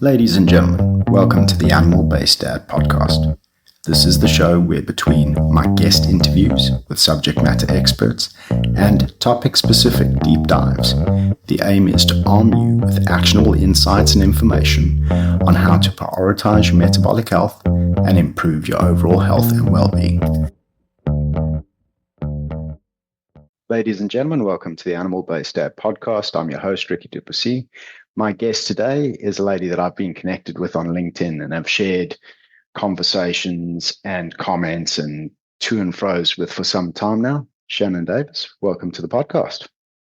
Ladies and gentlemen, welcome to the Animal-Based Dad podcast. This is the show where between my guest interviews with subject matter experts and topic-specific deep dives, the aim is to arm you with actionable insights and information on how to prioritize your metabolic health and improve your overall health and well-being. Ladies and gentlemen, welcome to the Animal-Based Dad podcast. I'm your host, Ricky Duplessis. My guest today is a lady that I've been connected with on LinkedIn and have shared conversations and comments and to and fro's with for some time now. Shannon Davis, welcome to the podcast.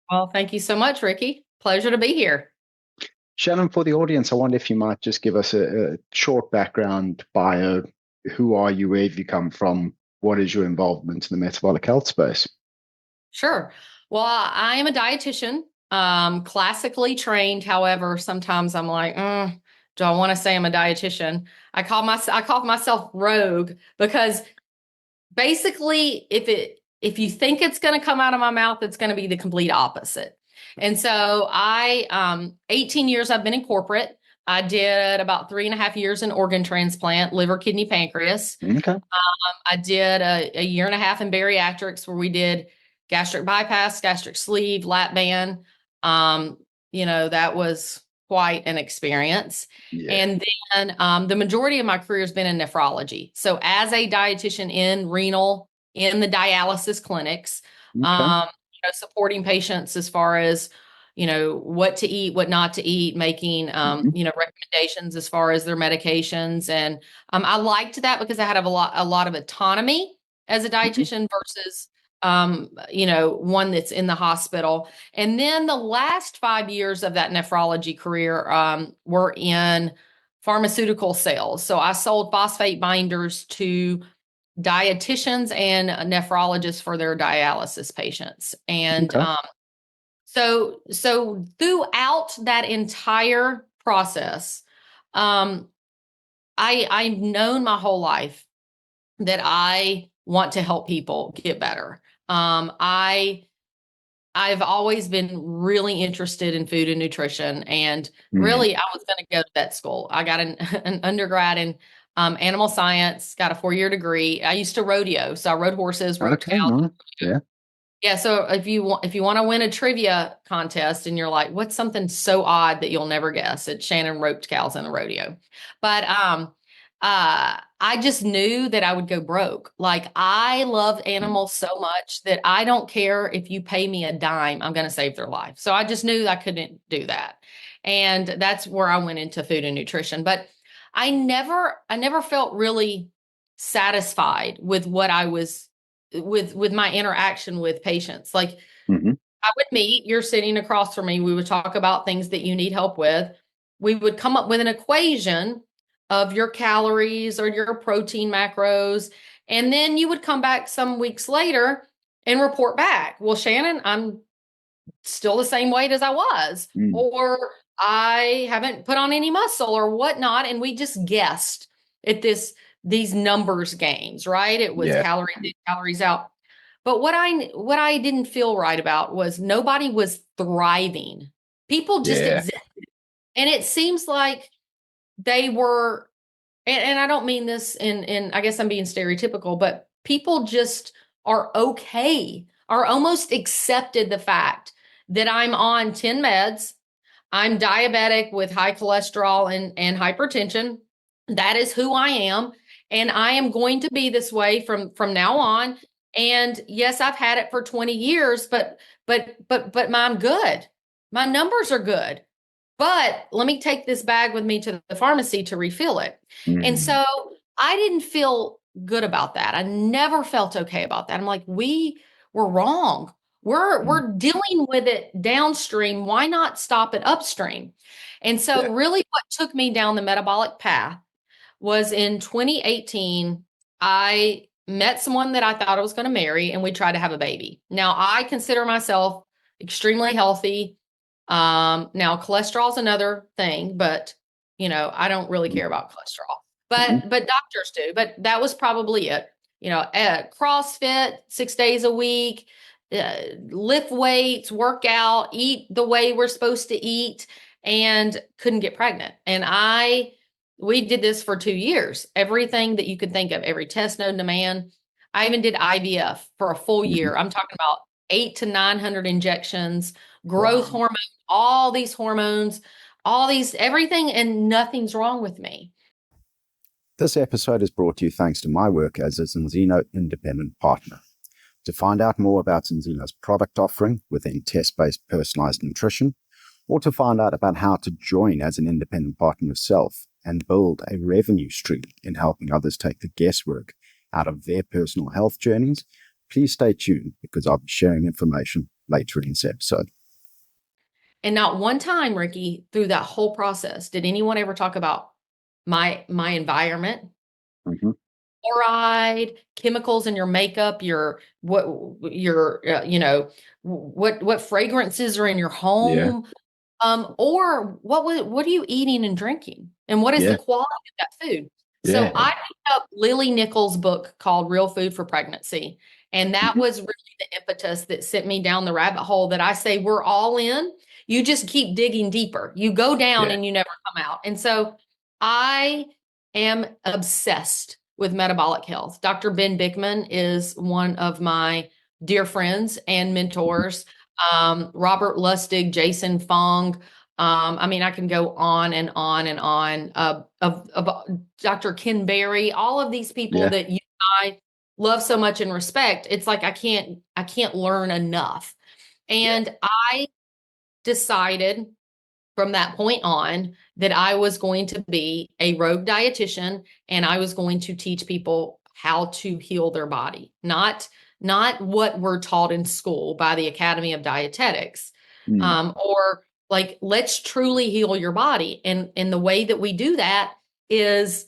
Well, thank you so much, Ricky. Pleasure to be here. Shannon, for the audience, I wonder if you might just give us a short background bio. Who are you? Where have you come from? What is your involvement in the metabolic health space? Sure. Well, I am a dietitian, classically trained. However, sometimes I'm like, do I want to say I'm a dietitian? I call myself rogue because basically if you think it's going to come out of my mouth, it's going to be the complete opposite. And so 18 years I've been in corporate. I did about 3.5 years in organ transplant, liver, kidney, pancreas. Okay. I did a year and a half in bariatrics where we did gastric bypass, gastric sleeve, lap band. That was quite an experience. Yeah. And then the majority of my career has been in nephrology. So as a dietitian in renal, in the dialysis clinics, supporting patients as far as, what to eat, what not to eat, making, recommendations as far as their medications. And I liked that because I had a lot of autonomy as a dietitian versus one that's in the hospital. And then the last 5 years of that nephrology career were in pharmaceutical sales. So I sold phosphate binders to dietitians and nephrologists for their dialysis patients. And so throughout that entire process, I've known my whole life that I want to help people get better. I've always been really interested in food and nutrition, and really I was going to go to vet school. I got an undergrad in animal science, got a 4-year degree. I used to rodeo, so I rode horses, rode cows. Yeah. So if you want to win a trivia contest and you're like, what's something so odd that you'll never guess? It's Shannon roped cows in a rodeo. But I just knew that I would go broke. Like, I love animals so much that I don't care if you pay me a dime, I'm going to save their life. So I just knew I couldn't do that. And that's where I went into food and nutrition. But I never felt really satisfied with what I was with my interaction with patients. Like, I would meet, you're sitting across from me. We would talk about things that you need help with. We would come up with an equation of your calories or your protein macros. And then you would come back some weeks later and report back. Well, Shannon, I'm still the same weight as I was, or I haven't put on any muscle or whatnot. And we just guessed at these numbers games, right? It was calories in, calories out. But what I didn't feel right about was nobody was thriving. People just existed. And it seems like they were, and I don't mean this in, I guess I'm being stereotypical, but people just are okay, are almost accepted the fact that I'm on 10 meds, I'm diabetic with high cholesterol and hypertension. That is who I am. And I am going to be this way from now on. And yes, I've had it for 20 years, but I'm good. My numbers are good. But let me take this bag with me to the pharmacy to refill it. And so I didn't feel good about that. I never felt okay about that. I'm like, we were wrong. We're dealing with it downstream. Why not stop it upstream? And so really what took me down the metabolic path was in 2018, I met someone that I thought I was going to marry, and we tried to have a baby. Now, I consider myself extremely healthy. Now cholesterol is another thing, but I don't really care about cholesterol, but doctors do. But that was probably it. CrossFit 6 days a week, lift weights, work out, eat the way we're supposed to eat. and couldn't get pregnant. And we did this for 2 years. Everything that you could think of, every test known to man. I even did IVF for a full Hmm. year. I'm talking about 800 to 900 injections, growth Wow. hormone, all these hormones, everything, and nothing's wrong with me. This episode is brought to you thanks to my work as a Enzino independent partner. To find out more about Enzino's product offering within test-based personalized nutrition, or to find out about how to join as an independent partner yourself and build a revenue stream in helping others take the guesswork out of their personal health journeys, please stay tuned because I'll be sharing information later in this episode. And not one time, Ricky, through that whole process, did anyone ever talk about my environment, Mm-hmm. fluoride, chemicals in your makeup, what fragrances are in your Yeah. home, or what are you eating and drinking, and what is the Yeah. quality of that food? So Yeah. I picked up Lily Nichols' book called Real Food for Pregnancy, and that Mm-hmm. was really the impetus that sent me down the rabbit hole that I say we're all in. You just keep digging deeper. You go down Yeah. and you never come out. And so I am obsessed with metabolic health. Dr. Ben Bickman is one of my dear friends and mentors. Robert Lustig, Jason Fong. I mean, I can go on and on and on. Of Dr. Ken Berry, all of these people Yeah. that you and I love so much and respect. It's like I can't learn enough. And I decided from that point on that I was going to be a rogue dietitian, and I was going to teach people how to heal their body, not what we're taught in school by the Academy of Dietetics, Mm. or like, let's truly heal your body. And the way that we do that is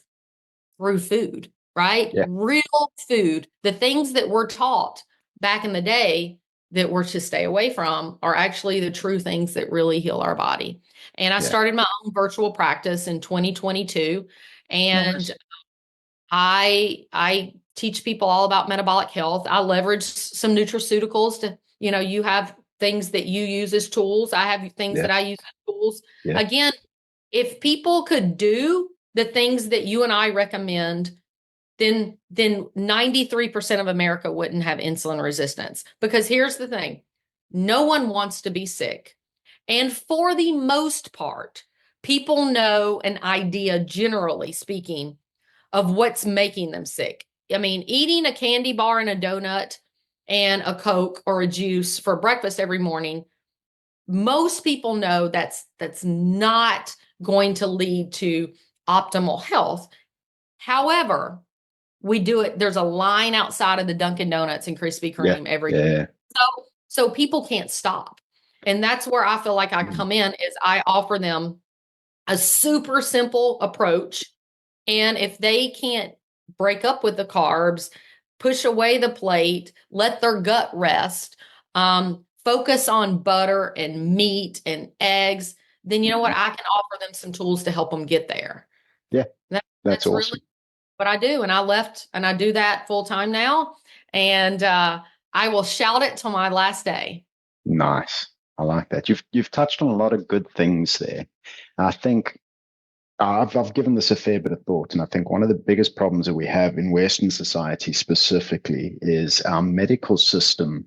through food, right? Yeah. Real food. The things that we're taught back in the day that we're to stay away from are actually the true things that really heal our body. And I Yeah. started my own virtual practice in 2022. And Nice. I teach people all about metabolic health. I leverage some nutraceuticals to, you have things that you use as tools. I have things Yeah. that I use as tools. Yeah. Again, if people could do the things that you and I recommend, then 93% of America wouldn't have insulin resistance. Because here's the thing, no one wants to be sick. And for the most part, people know an idea, generally speaking, of what's making them sick. I mean, eating a candy bar and a donut and a Coke or a juice for breakfast every morning, most people know that's not going to lead to optimal health. However, we do it. There's a line outside of the Dunkin' Donuts and Krispy Yeah. Kreme every day. Yeah. So people can't stop. And that's where I feel like I come in, is I offer them a super simple approach. And if they can't break up with the carbs, push away the plate, let their gut rest, focus on butter and meat and eggs, then you know what? I can offer them some tools to help them get there. Yeah. That's That's really awesome. what I do. And I left and I do that full time now. And I will shout it till my last day. Nice. I like that. You've touched on a lot of good things there. I think I've given this a fair bit of thought, and I think one of the biggest problems that we have in Western society specifically is our medical system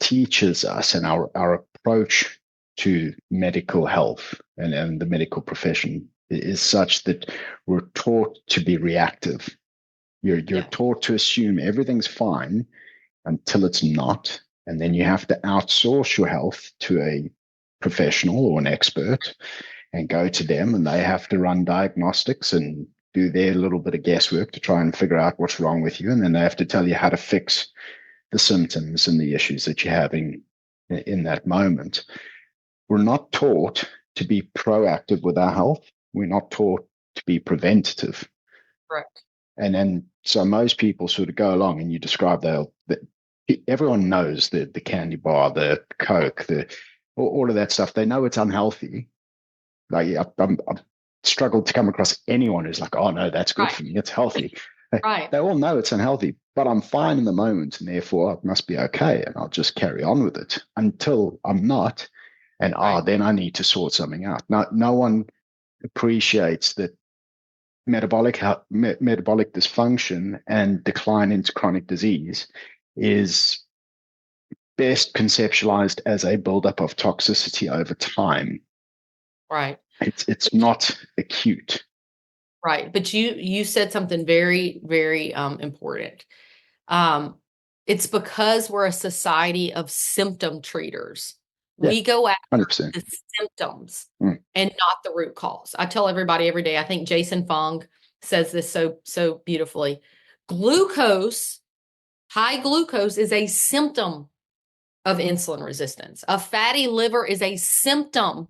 teaches us, and our approach to medical health and the medical profession is such that we're taught to be reactive. You're taught to assume everything's fine until it's not. And then you have to outsource your health to a professional or an expert and go to them, and they have to run diagnostics and do their little bit of guesswork to try and figure out what's wrong with you. And then they have to tell you how to fix the symptoms and the issues that you're having in that moment. We're not taught to be proactive with our health. We're not taught to be preventative. Correct. And then so most people sort of go along, and you describe that everyone knows the candy bar, the Coke, all of that stuff. They know it's unhealthy. Like I've struggled to come across anyone who's like, oh no, that's good for me. It's healthy. Right. They all know it's unhealthy, but I'm fine in the moment, and therefore it must be okay, and I'll just carry on with it until I'm not. and Right. then I need to sort something out. No one appreciates that metabolic dysfunction and decline into chronic disease is best conceptualized as a buildup of toxicity over time. Right. It's not acute. Right. But you said something very, very important. Um, it's because we're a society of symptom treaters. Yeah, We go after 100%. the symptoms Mm. and not the root cause. I tell everybody every day, I think Jason Fung says this so beautifully. High glucose is a symptom of insulin resistance. A fatty liver is a symptom,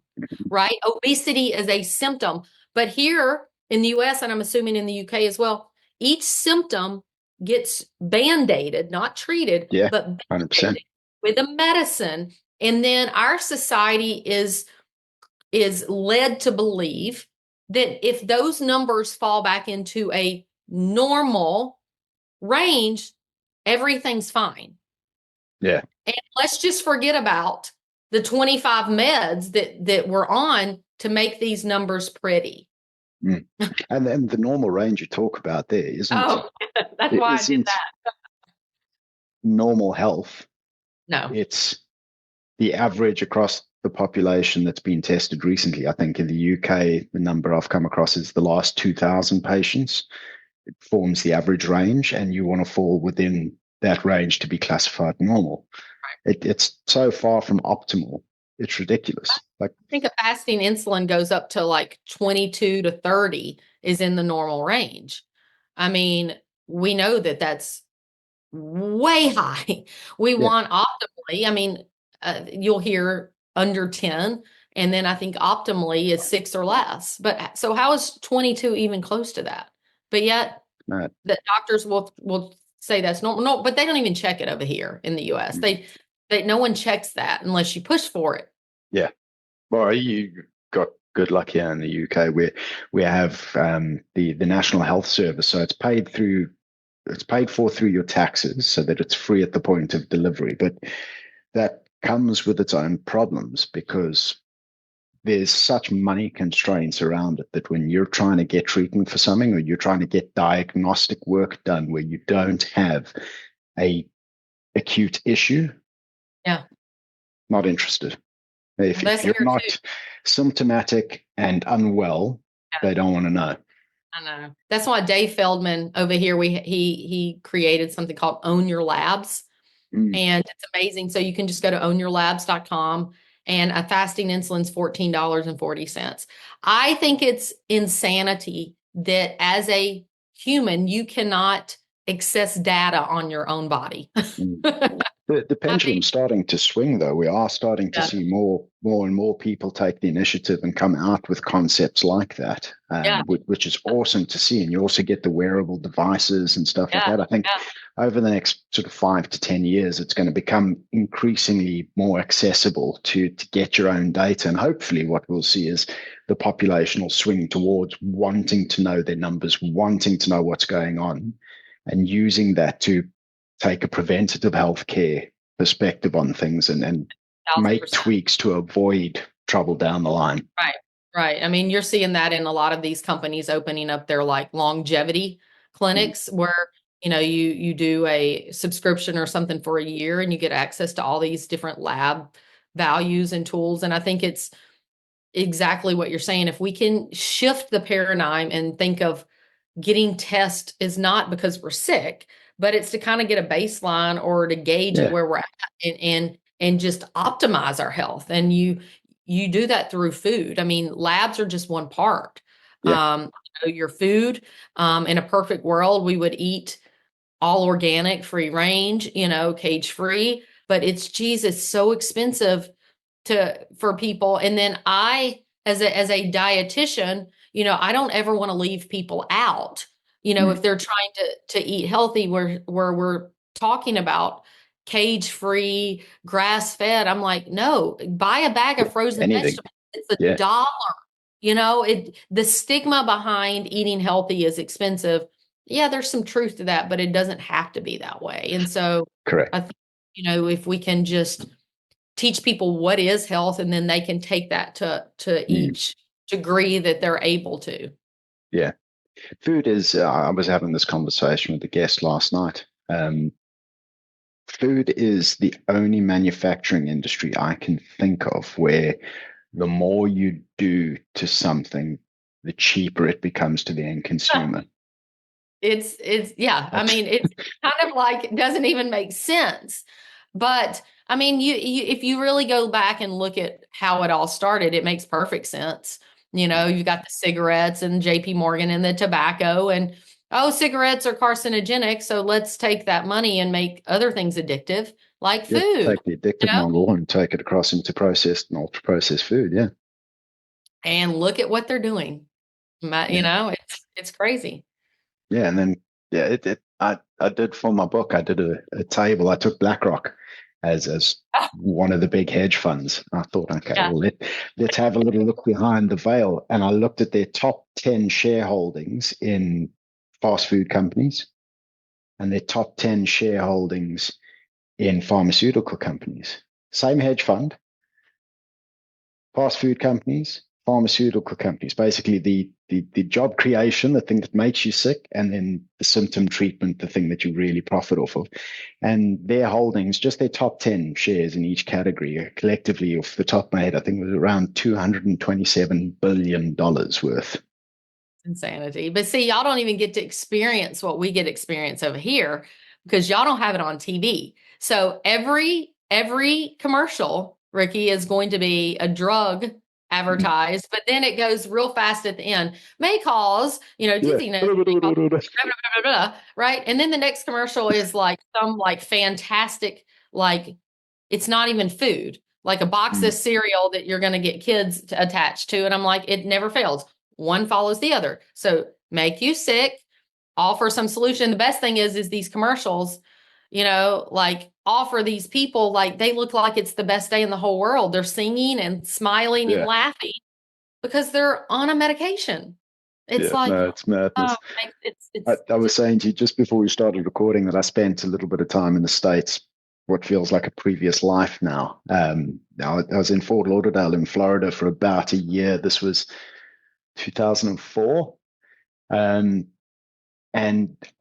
right? Obesity is a symptom. But here in the US, and I'm assuming in the UK as well, each symptom gets band-aided, not treated, Yeah, but 100%. band-aided with a medicine. And then our society is led to believe that if those numbers fall back into a normal range, everything's fine. Yeah. And let's just forget about the 25 meds that we're on to make these numbers pretty. Mm. And then the normal range you talk about there Oh, that's why I did isn't that. normal health. No. It's the average across the population that's been tested recently. I think in the UK, the number I've come across is the last 2,000 patients. It forms the average range, and you want to fall within that range to be classified normal. It's so far from optimal. It's ridiculous. Like, I think a fasting insulin goes up to like 22 to 30 is in the normal range. I mean, we know that that's way high. We yeah, want optimally, I mean, you'll hear under 10, and then I think optimally is 6 or less. But so how is 22 even close to that? But yet no, the doctors will say that's normal. No, but they don't even check it over here in the US. They no one checks that unless you push for it. yeah. Well, you got good luck here in the UK where we have the National Health Service, so it's paid for through your taxes, so that it's free at the point of delivery. But that comes with its own problems because there's such money constraints around it that when you're trying to get treatment for something or you're trying to get diagnostic work done where you don't have a acute issue, Yeah. not interested. Well, If that's you're here too. not symptomatic and unwell, they don't want to know. I know. That's why Dave Feldman over here, he created something called Own Your Labs. Mm. And it's amazing. So you can just go to ownyourlabs.com, and a fasting insulin's $14.40. I think it's insanity that as a human, you cannot access data on your own body. Mm. The I mean, pendulum's starting to swing, though. We are starting to yeah, see more and more people take the initiative and come out with concepts like that, yeah, which is awesome to see. And you also get the wearable devices and stuff like yeah, that. I think yeah. over the next sort of 5 to 10 years, it's going to become increasingly more accessible to get your own data. And hopefully what we'll see is the population will swing towards wanting to know their numbers, wanting to know what's going on, and using that to take a preventative healthcare perspective on things and make 1,000%. tweaks to avoid trouble down the line. Right. Right. I mean, you're seeing that in a lot of these companies opening up their like longevity Mm. clinics where, you do a subscription or something for a year and you get access to all these different lab values and tools. And I think it's exactly what you're saying. If we can shift the paradigm and think of getting test is not because we're sick, but it's to kind of get a baseline or to gauge Yeah, where we're at and just optimize our health. And you do that through food. I mean, labs are just one part. yeah, Your food, in a perfect world, we would eat all organic, free range, cage free, but it's Jesus so expensive for people. And then as a dietitian, I don't ever want to leave people out. mm. If they're trying to eat healthy, where we're talking about cage free, grass fed, I'm like, no, buy a bag of frozen Anything. vegetables. It's a Yeah, dollar. The stigma behind eating healthy is expensive. Yeah, there's some truth to that, but it doesn't have to be that way. And so correct. I think, if we can just teach people what is health, and then they can take that to each degree that they're able to. Yeah. Food is, I was having this conversation with a guest last night. Food is the only manufacturing industry I can think of where the more you do to something, the cheaper it becomes to the end consumer. Yeah. I mean, it's kind of like, it doesn't even make sense. But I mean, you if you really go back and look at how it all started, it makes perfect sense. You've got the cigarettes and JP Morgan and the tobacco, and cigarettes are carcinogenic, so let's take that money and make other things addictive, like Yeah, food. take the addictive model and take it across into processed and ultra processed food. Yeah. And look at what they're doing. It's crazy. Yeah, and then I did for my book. I did a table. I took BlackRock as one of the big hedge funds. I thought, okay, Yeah. well let's have a little look behind the veil. And I looked at their top 10 shareholdings in fast food companies and their top 10 shareholdings in pharmaceutical companies. Same hedge fund, fast food companies, pharmaceutical companies, basically the job creation, the thing that makes you sick, and then the symptom treatment, the thing that you really profit off of. And their holdings, just their top 10 shares in each category, collectively, off the top of my head, I think it was around $227 billion worth. Insanity. But see, y'all don't even get to experience what we get to experience over here because y'all don't have it on TV. So every commercial, Ricky, is going to be a drug advertised, but then it goes real fast at the end. May cause, dizziness, blah, blah, blah, right? And then the next commercial is like some like fantastic, like it's not even food, like a box of cereal that you're going to get kids attached to. And I'm like, it never fails. One follows the other. So make you sick, offer some solution. The best thing is these commercials, like offer these people, like they look like it's the best day in the whole world. They're singing and smiling and laughing because they're on a medication. It's like, no, it's madness. I was saying to you just before we started recording that I spent a little bit of time in the States, what feels like a previous life now. Now I was in Fort Lauderdale in Florida for about a year. This was 2004. And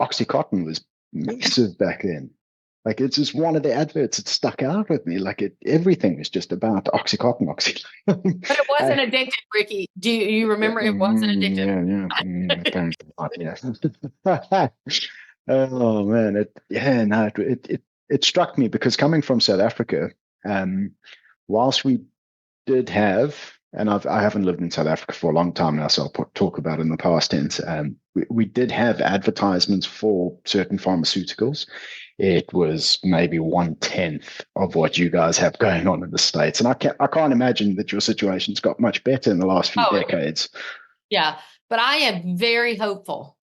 Oxycontin was massive back then. Like it's just one of the adverts that stuck out with me. Like everything was just about Oxycontin. But it wasn't addictive, Ricky. Do you remember it wasn't addictive? Yeah. Oh man, it struck me because coming from South Africa, whilst we did have, and I haven't lived in South Africa for a long time now, so I'll talk about it in the past tense. We did have advertisements for certain pharmaceuticals. It was maybe 1/10 of what you guys have going on in the States, and I can't imagine that your situation's got much better in the last few decades. Yeah, but I am very hopeful.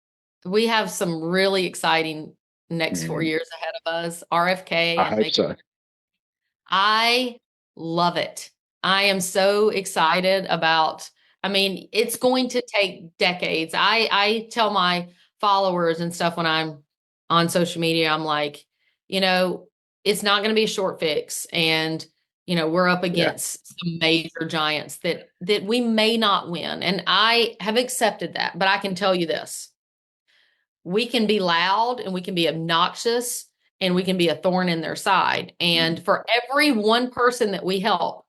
We have some really exciting next 4 years ahead of us. RFK. I hope so. I love it. I am so excited about, it's going to take decades. I tell my followers and stuff when I'm on social media, I'm like, it's not going to be a short fix. And, we're up against some major giants that we may not win. And I have accepted that, but I can tell you this. We can be loud and we can be obnoxious and we can be a thorn in their side. And for every one person that we help,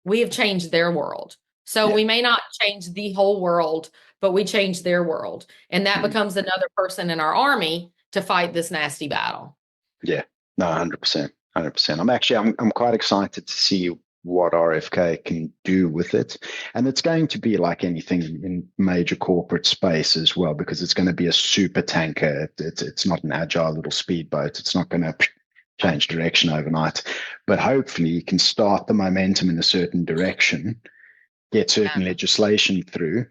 we have changed their world. So we may not change the whole world, but we change their world. And that becomes another person in our army to fight this nasty battle. Yeah, no, 100%. 100%. I'm quite excited to see what RFK can do with it. And it's going to be like anything in major corporate space as well, because it's going to be a super tanker. It's not an agile little speedboat. It's not going to change direction overnight. But hopefully you can start the momentum in a certain direction, get certain legislation through.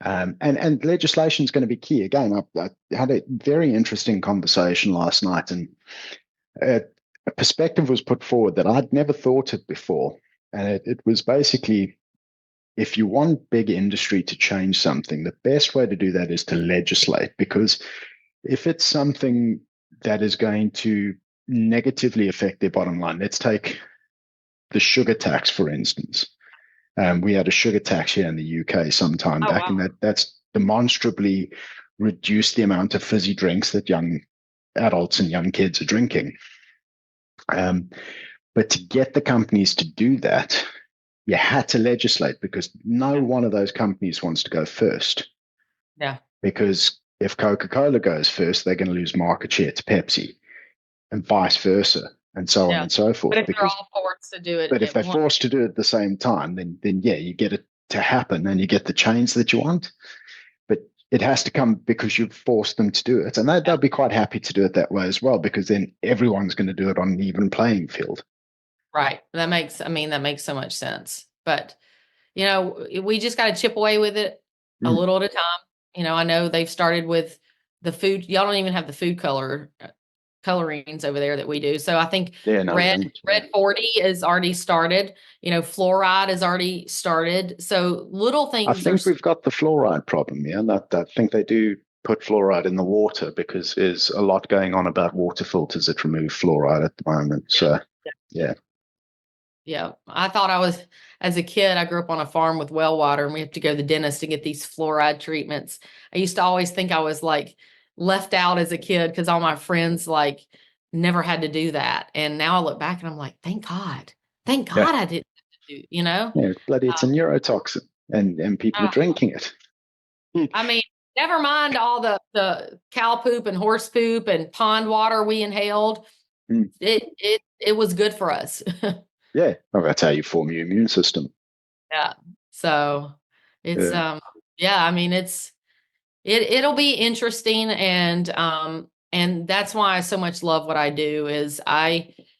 And legislation is going to be key. Again, I had a very interesting conversation last night, and a perspective was put forward that I'd never thought of before. And it was basically, if you want big industry to change something, the best way to do that is to legislate, because if it's something that is going to negatively affect their bottom line, let's take the sugar tax, for instance. We had a sugar tax here in the UK sometime back, and that's demonstrably reduced the amount of fizzy drinks that young adults and young kids are drinking. But to get the companies to do that, you had to legislate, because no one of those companies wants to go first. Yeah. Because if Coca-Cola goes first, they're going to lose market share to Pepsi, and vice versa, and so on and so forth. But if they're all forced to do it, but if they're forced to do it at the same time, then yeah, you get it to happen, and you get the change that you want. But it has to come because you've forced them to do it, and they'll be quite happy to do it that way as well, because then everyone's going to do it on an even playing field. Right. That makes so much sense. But, we just got to chip away with it a little at a time. I know they've started with the food. Y'all don't even have the food colorings over there that we do. So I think red 40 is already started. Fluoride is already started. So little things. I think we've got the fluoride problem. Yeah, I think they do put fluoride in the water, because there's a lot going on about water filters that remove fluoride at the moment. So yeah. Yeah. I thought as a kid, I grew up on a farm with well water, and we have to go to the dentist to get these fluoride treatments. I used to always think I was like left out as a kid, because all my friends like never had to do that. And now I look back and I'm like, thank God I didn't do, Yeah, bloody, it's a neurotoxin, and people are drinking it. I mean, never mind all the cow poop and horse poop and pond water we inhaled. It was good for us. Yeah, well, that's how you form your immune system. Yeah. So it's I mean, it'll be interesting, and that's why I so much love what I do. Is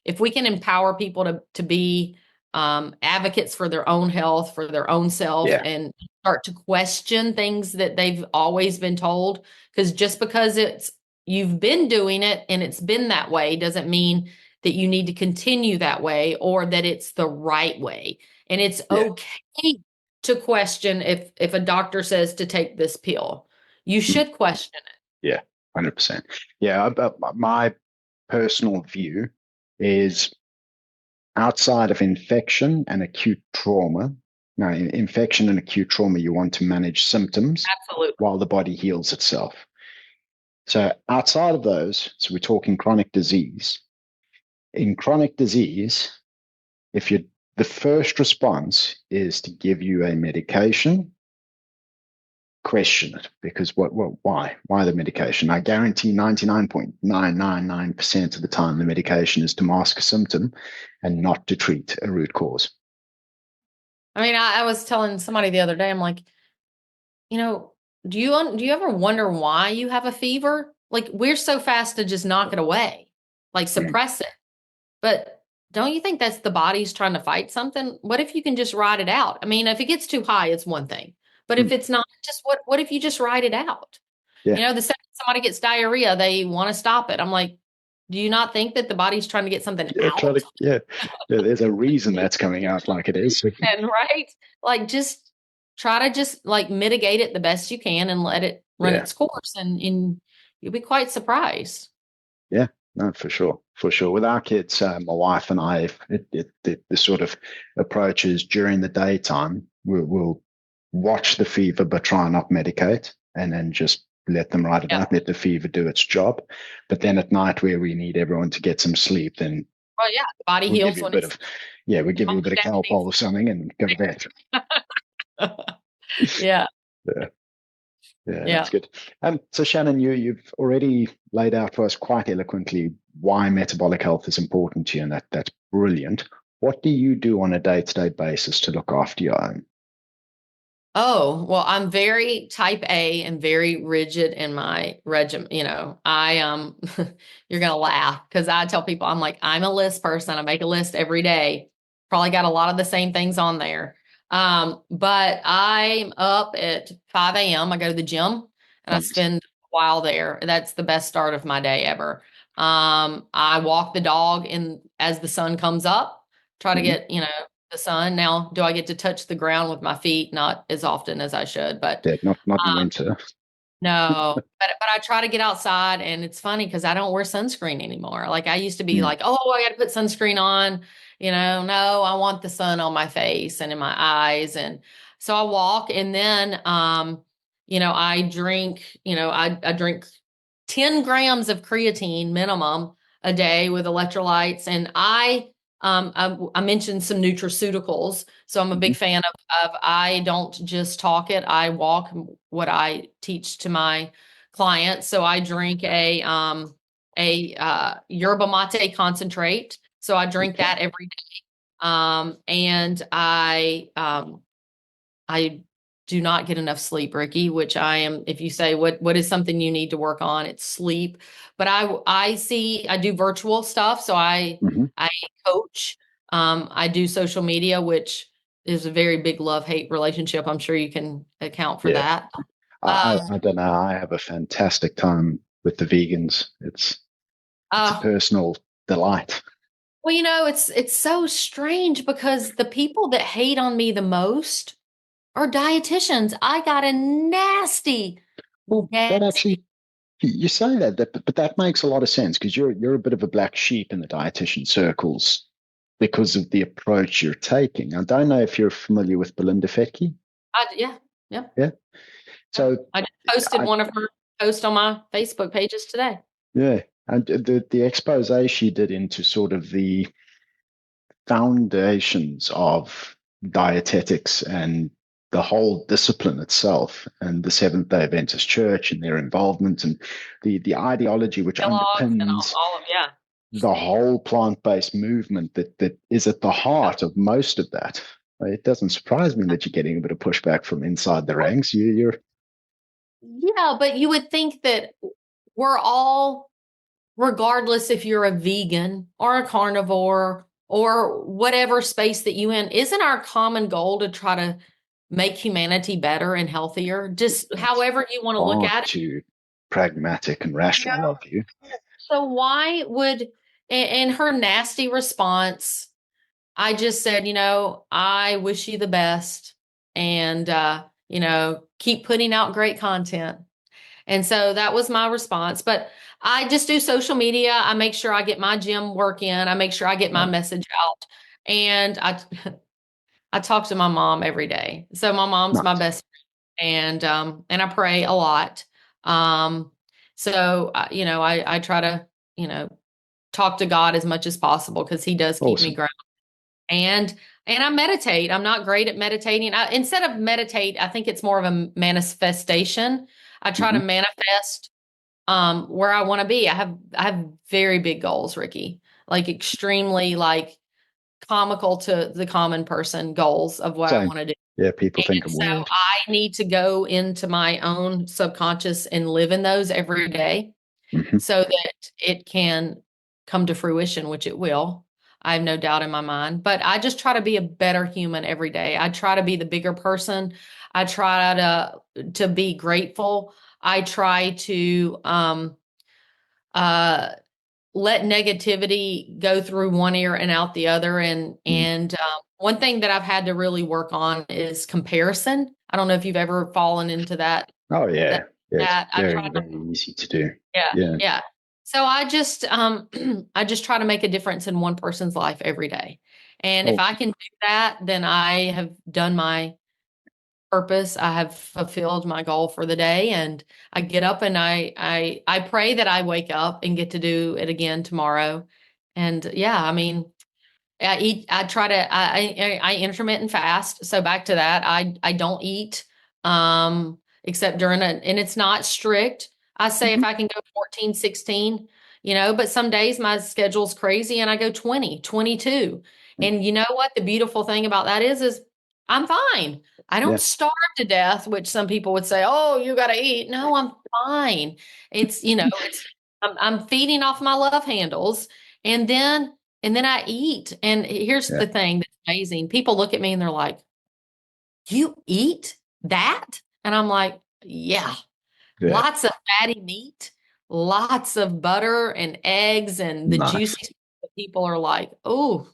if we can empower people to be advocates for their own health, for their own self, and start to question things that they've always been told, because just because you've been doing it and it's been that way doesn't mean that you need to continue that way, or that it's the right way. And it's okay to question if a doctor says to take this pill. You should question it. Yeah, 100%. Yeah, my personal view is, outside of infection and acute trauma. Now, in infection and acute trauma, you want to manage symptoms while the body heals itself. So outside of those, so we're talking chronic disease. In chronic disease, the first response is to give you a medication, question it, because why the medication? I guarantee 99.999% of the time the medication is to mask a symptom and not to treat a root cause. I mean, I was telling somebody the other day, I'm like, do you ever wonder why you have a fever? Like, we're so fast to just knock it away, like suppress it. But don't you think that's the body's trying to fight something? What if you can just ride it out? I mean, if it gets too high, it's one thing. But if it's not, just what if you just ride it out? Yeah. The second somebody gets diarrhea, they want to stop it. I'm like, do you not think that the body's trying to get something out? There's a reason that's coming out like it is. And right? Like, just try to just like mitigate it the best you can and let it run its course. And you'll be quite surprised. Yeah. No, for sure. With our kids, my wife and I, the sort of approach is, during the daytime, we'll watch the fever but try not medicate, and then just let them ride it out, let the fever do its job. But then at night, where we need everyone to get some sleep, then the body heals when it's we give you a bit of Calpol or something and go to bed. Yeah, that's good. So Shannon, you've already laid out for us quite eloquently why metabolic health is important to you, and that's brilliant. What do you do on a day-to-day basis to look after your own? Oh, well, I'm very type A and very rigid in my regimen. I you're gonna laugh, because I tell people, I'm like, I'm a list person. I make a list every day. Probably got a lot of the same things on there. But I'm up at 5 a.m. I go to the gym and I spend a while there. That's the best start of my day ever. I walk the dog as the sun comes up, try to get, the sun. Now, do I get to touch the ground with my feet? Not as often as I should, but not in winter. No, but I try to get outside, and it's funny because I don't wear sunscreen anymore. Like I used to be Mm. like, oh, I got to put sunscreen on. No, I want the sun on my face and in my eyes. And so I walk, and then I drink, I drink 10 grams of creatine minimum a day with electrolytes. And I mentioned some nutraceuticals. So I'm a Hmm. big fan of I don't just talk it, I walk what I teach to my clients. So I drink a yerba mate concentrate. So I drink Okay. that every day. And I do not get enough sleep, Ricky, which I am, if you say what is something you need to work on, it's sleep. But I do virtual stuff. So Hmm. I coach. I do social media, which is a very big love-hate relationship. I'm sure you can account for Yeah. that. I don't know. I have a fantastic time with the vegans. It's a Uh, personal delight. well, it's so strange because the people that hate on me the most are dietitians. I got a nasty, Well, that nasty. actually, you say but that makes a lot of sense because you're a bit of a black sheep in the dietitian circles because of the approach you're taking. I don't know if you're familiar with Belinda Fetke. Yeah, yeah, Yeah. yeah. So I just posted I one of her posts on my Facebook pages today. yeah, and the expose she did into sort of the foundations of dietetics and the whole discipline itself and the Seventh Day Adventist Church and their involvement and the ideology which Kellogg's and underpins all of yeah. the whole plant-based movement that is at the heart of most of that. It doesn't surprise me that you're getting a bit of pushback from inside the ranks. You're Yeah, but you would think that we're all, regardless if you're a vegan or a carnivore or whatever space that you in, isn't our common goal to try to make humanity better and healthier? Just that's however you want to look far at it. too pragmatic and You know? rational of you. So why would, in her nasty response, I just said, I wish you the best and, keep putting out great content. And so that was my response. But I just do social media. I make sure I get my gym work in. I make sure I get my Yeah, message out. And I talk to my mom every day. So my mom's my nice. best and I pray a lot. Um, so I try to, you know, talk to God as much as possible because he does keep me Awesome. grounded. And I meditate. I'm not great at meditating. Instead of meditate, I think it's more of a manifestation. I try to Hmm. manifest where I want to be. I have very big goals, Ricky. Like extremely like comical to the common person goals of what I Same. want to do. Yeah, people And think I'm so weird. I need to go into my own subconscious and live in those every day Hmm. so that it can come to fruition, which it will. I have no doubt in my mind. But I just try to be a better human every day. I try to be the bigger person. I try to be grateful. I try to uh let negativity go through one ear and out the other. And one thing that I've had to really work on is comparison. I don't know if you've ever fallen into that. Oh That yeah, yeah. It's that I try very to, very easy to do. yeah, Yeah. yeah. So I just I just try to make a difference in one person's life every day. And if I Awesome. can do that, then I have done my purpose. I have fulfilled my goal for the day, and I get up and I pray that I wake up and get to do it again tomorrow. And yeah, I mean, I try to I intermittent fast. So back to that, I don't eat except during and it's not strict. I say if Hmm. I can go 14, 16, but some days my schedule's crazy and I go 20, 22. And you know what the beautiful thing about that is I'm fine. I don't Yeah, starve to death, which some people would say, "Oh, you got to eat." No, I'm fine. It's I'm feeding off my love handles and then I eat. And here's yeah, the thing that's amazing. People look at me and they're like, "You eat that?" And I'm like, "Yeah, yeah. lots of fatty meat, lots of butter and eggs and the Nice. juicy stuff that people are like, oh,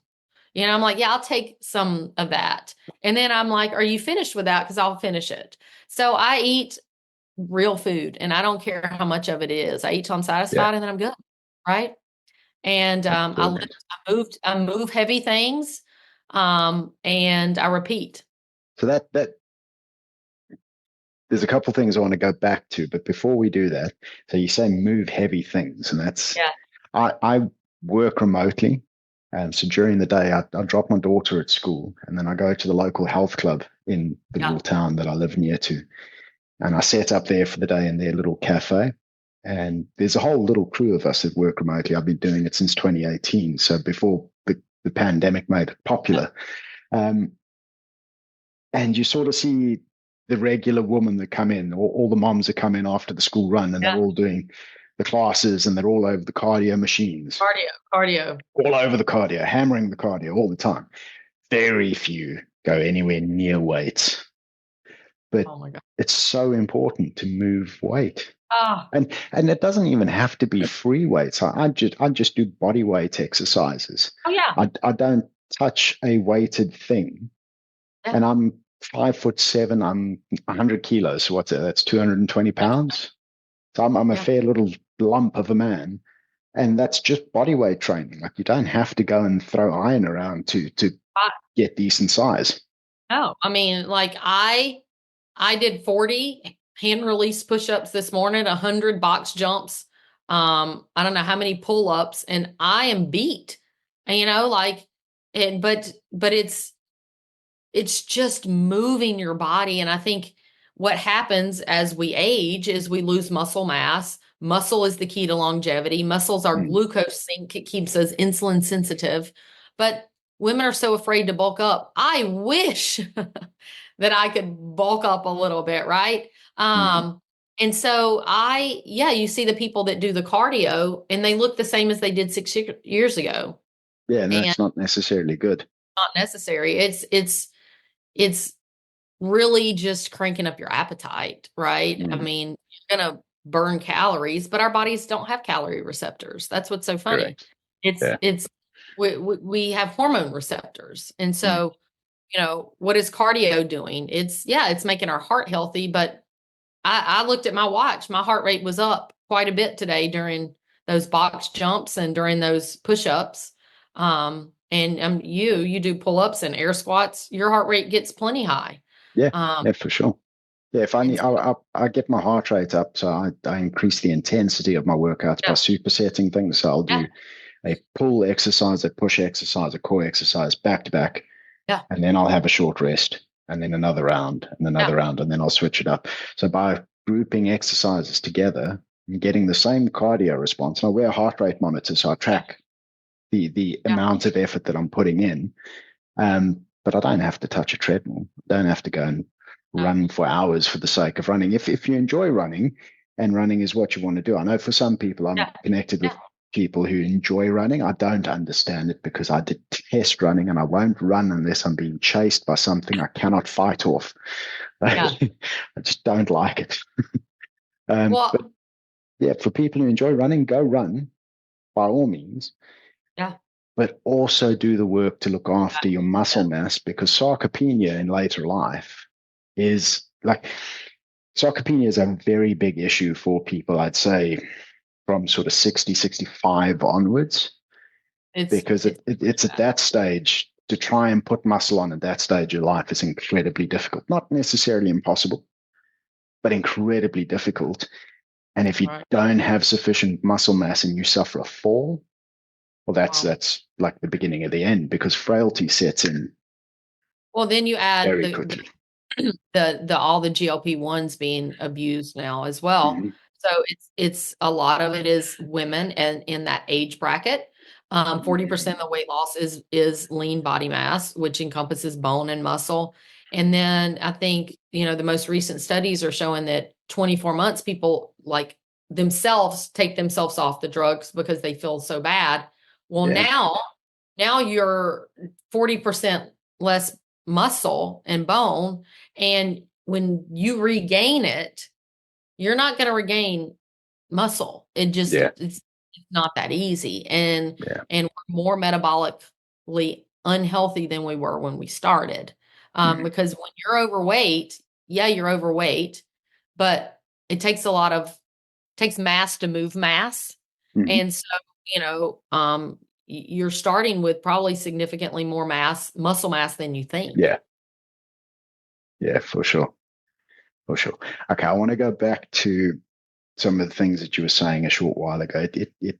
I'm like, yeah, I'll take some of that. And then I'm like, are you finished with that? Because I'll finish it. So I eat real food, and I don't care how much of it is. I eat till I'm Yeah. satisfied, and then I'm good, right? And That's I brilliant. lift, I move heavy things, and I repeat. So that there's a couple of things I want to go back to, but before we do that, so you say move heavy things, and that's Yeah, I work remotely, and so during the day I drop my daughter at school, and then I go to the local health club in the yeah, little town that I live near to, and I set up there for the day in their little cafe. And there's a whole little crew of us that work remotely. I've been doing it since 2018, so before the pandemic made it popular. Um, and you sort of see the regular woman that come in, or all the moms that come in after the school run, and they're yeah. all doing the classes, and they're all over the cardio machines, Cardio. all over the cardio, hammering the cardio all the time. Very few go anywhere near weights, but Oh my God. it's so important to move weight. Ah, And it doesn't even have to be free weights. I just do body weight exercises. oh yeah, I don't touch a weighted thing. yeah. And I'm 5'7". I'm 100 kilos. So what's it? That's 220 That's pounds. So I'm a yeah. fair little lump of a man. And that's just body weight training. Like, you don't have to go and throw iron around to I, get decent size. no, I mean, like I did 40 hand release push-ups this morning, 100 box jumps. I don't know how many pull-ups, and I am beat. And like, and but it's just moving your body. And I think what happens as we age is we lose muscle mass. Muscle is the key to longevity. Muscle's our Mm. glucose sink. It keeps us insulin sensitive. But women are so afraid to bulk up. I wish that I could bulk up a little bit, right? Mm. And so yeah, you see the people that do the cardio and they look the same as they did 6 years ago. Yeah, and And that's not necessarily good. not necessary. It's really just cranking up your appetite, right? I Mm. mean, you're going to burn calories, but our bodies don't have calorie receptors. That's what's so funny. Correct. It's Yeah. it's we have hormone receptors. And Mm. so, what is cardio doing? It's making our heart healthy, but I looked at my watch. My heart rate was up quite a bit today during those box jumps and during those push-ups. And you do pull-ups and air squats, your heart rate gets plenty high. Yeah. Um, Yeah, for sure. Yeah, if I and need, so, I get my heart rate up, so I increase the intensity of my workouts by yeah, supersetting things. So I'll yeah, do a pull exercise, a push exercise, a core exercise back to back, yeah, and then I'll have a short rest, and then another round, and yeah, another round, and then I'll switch it up. So by grouping exercises together and getting the same cardio response, and I wear a heart rate monitor, so I yeah, track the yeah, amount of effort that I'm putting in. But I don't have to touch a treadmill. I don't have to go and no, run for hours for the sake of running. If you enjoy running and running is what you want to do, I know for some people, I'm yeah, connected with yeah, people who enjoy running. I don't understand it because I detest running, and I won't run unless I'm being chased by something I cannot fight off. yeah. I just don't like it. But Well, yeah, for people who enjoy running, go run by all means, yeah, but also do the work to look after your yeah, muscle mass, because sarcopenia in later life is like, sarcopenia is a very big issue for people, I'd say, from sort of 60, 65 onwards, because it's it's at that stage to try and put muscle on at that stage of life is incredibly difficult. Not necessarily impossible, but incredibly difficult. And if you right. don't have sufficient muscle mass and you suffer a fall, well, Wow. that's like the beginning of the end, because frailty sets in Well, then you add very the quickly. the all the GLP-1s being abused now as well. Mhm. So it's a lot of it is women and in that age bracket. 40% of the weight loss is lean body mass, which encompasses bone and muscle. And then I think, the most recent studies are showing that 24 months people like themselves take themselves off the drugs because they feel so bad. Well, Yeah, now you're 40% less muscle and bone. And when you regain it, you're not going to regain muscle. yeah, It's not that easy. yeah. And we're more metabolically unhealthy than we were when we started. Mhm. Because when you're overweight, yeah, you're overweight, but it takes takes mass to move mass. Hmm. And so, you're starting with probably significantly more muscle mass than you think. Yeah. Yeah, for sure. For sure. Okay, I want to go back to some of the things that you were saying a short while ago. It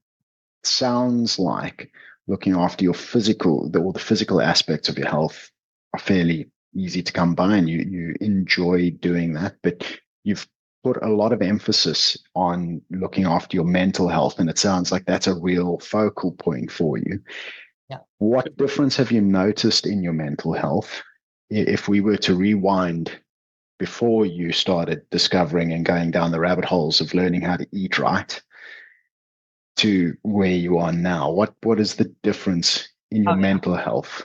sounds like looking after your all the physical aspects of your health are fairly easy to come by, and you enjoy doing that. But you've put a lot of emphasis on looking after your mental health, and it sounds like that's a real focal point for you. Yeah. What difference have you noticed in your mental health if we were to rewind before you started discovering and going down the rabbit holes of learning how to eat right to where you are now? What is the difference in your Oh, yeah. mental health?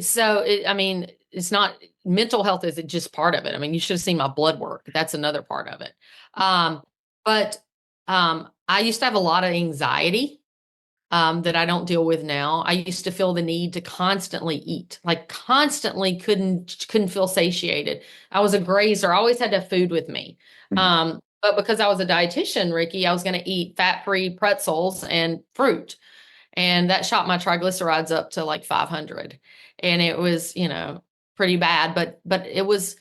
So, I mean, it's not mental health is just part of it. I mean, you should have seen my blood work. That's another part of it. But I used to have a lot of anxiety that I don't deal with now. I used to feel the need to constantly eat, like constantly couldn't feel satiated. I was a grazer, I always had to have food with me. Mm. But because I was a dietitian, Ricky, I was going to eat fat-free pretzels and fruit. And that shot my triglycerides up to like 500. And it was, pretty bad, but it was,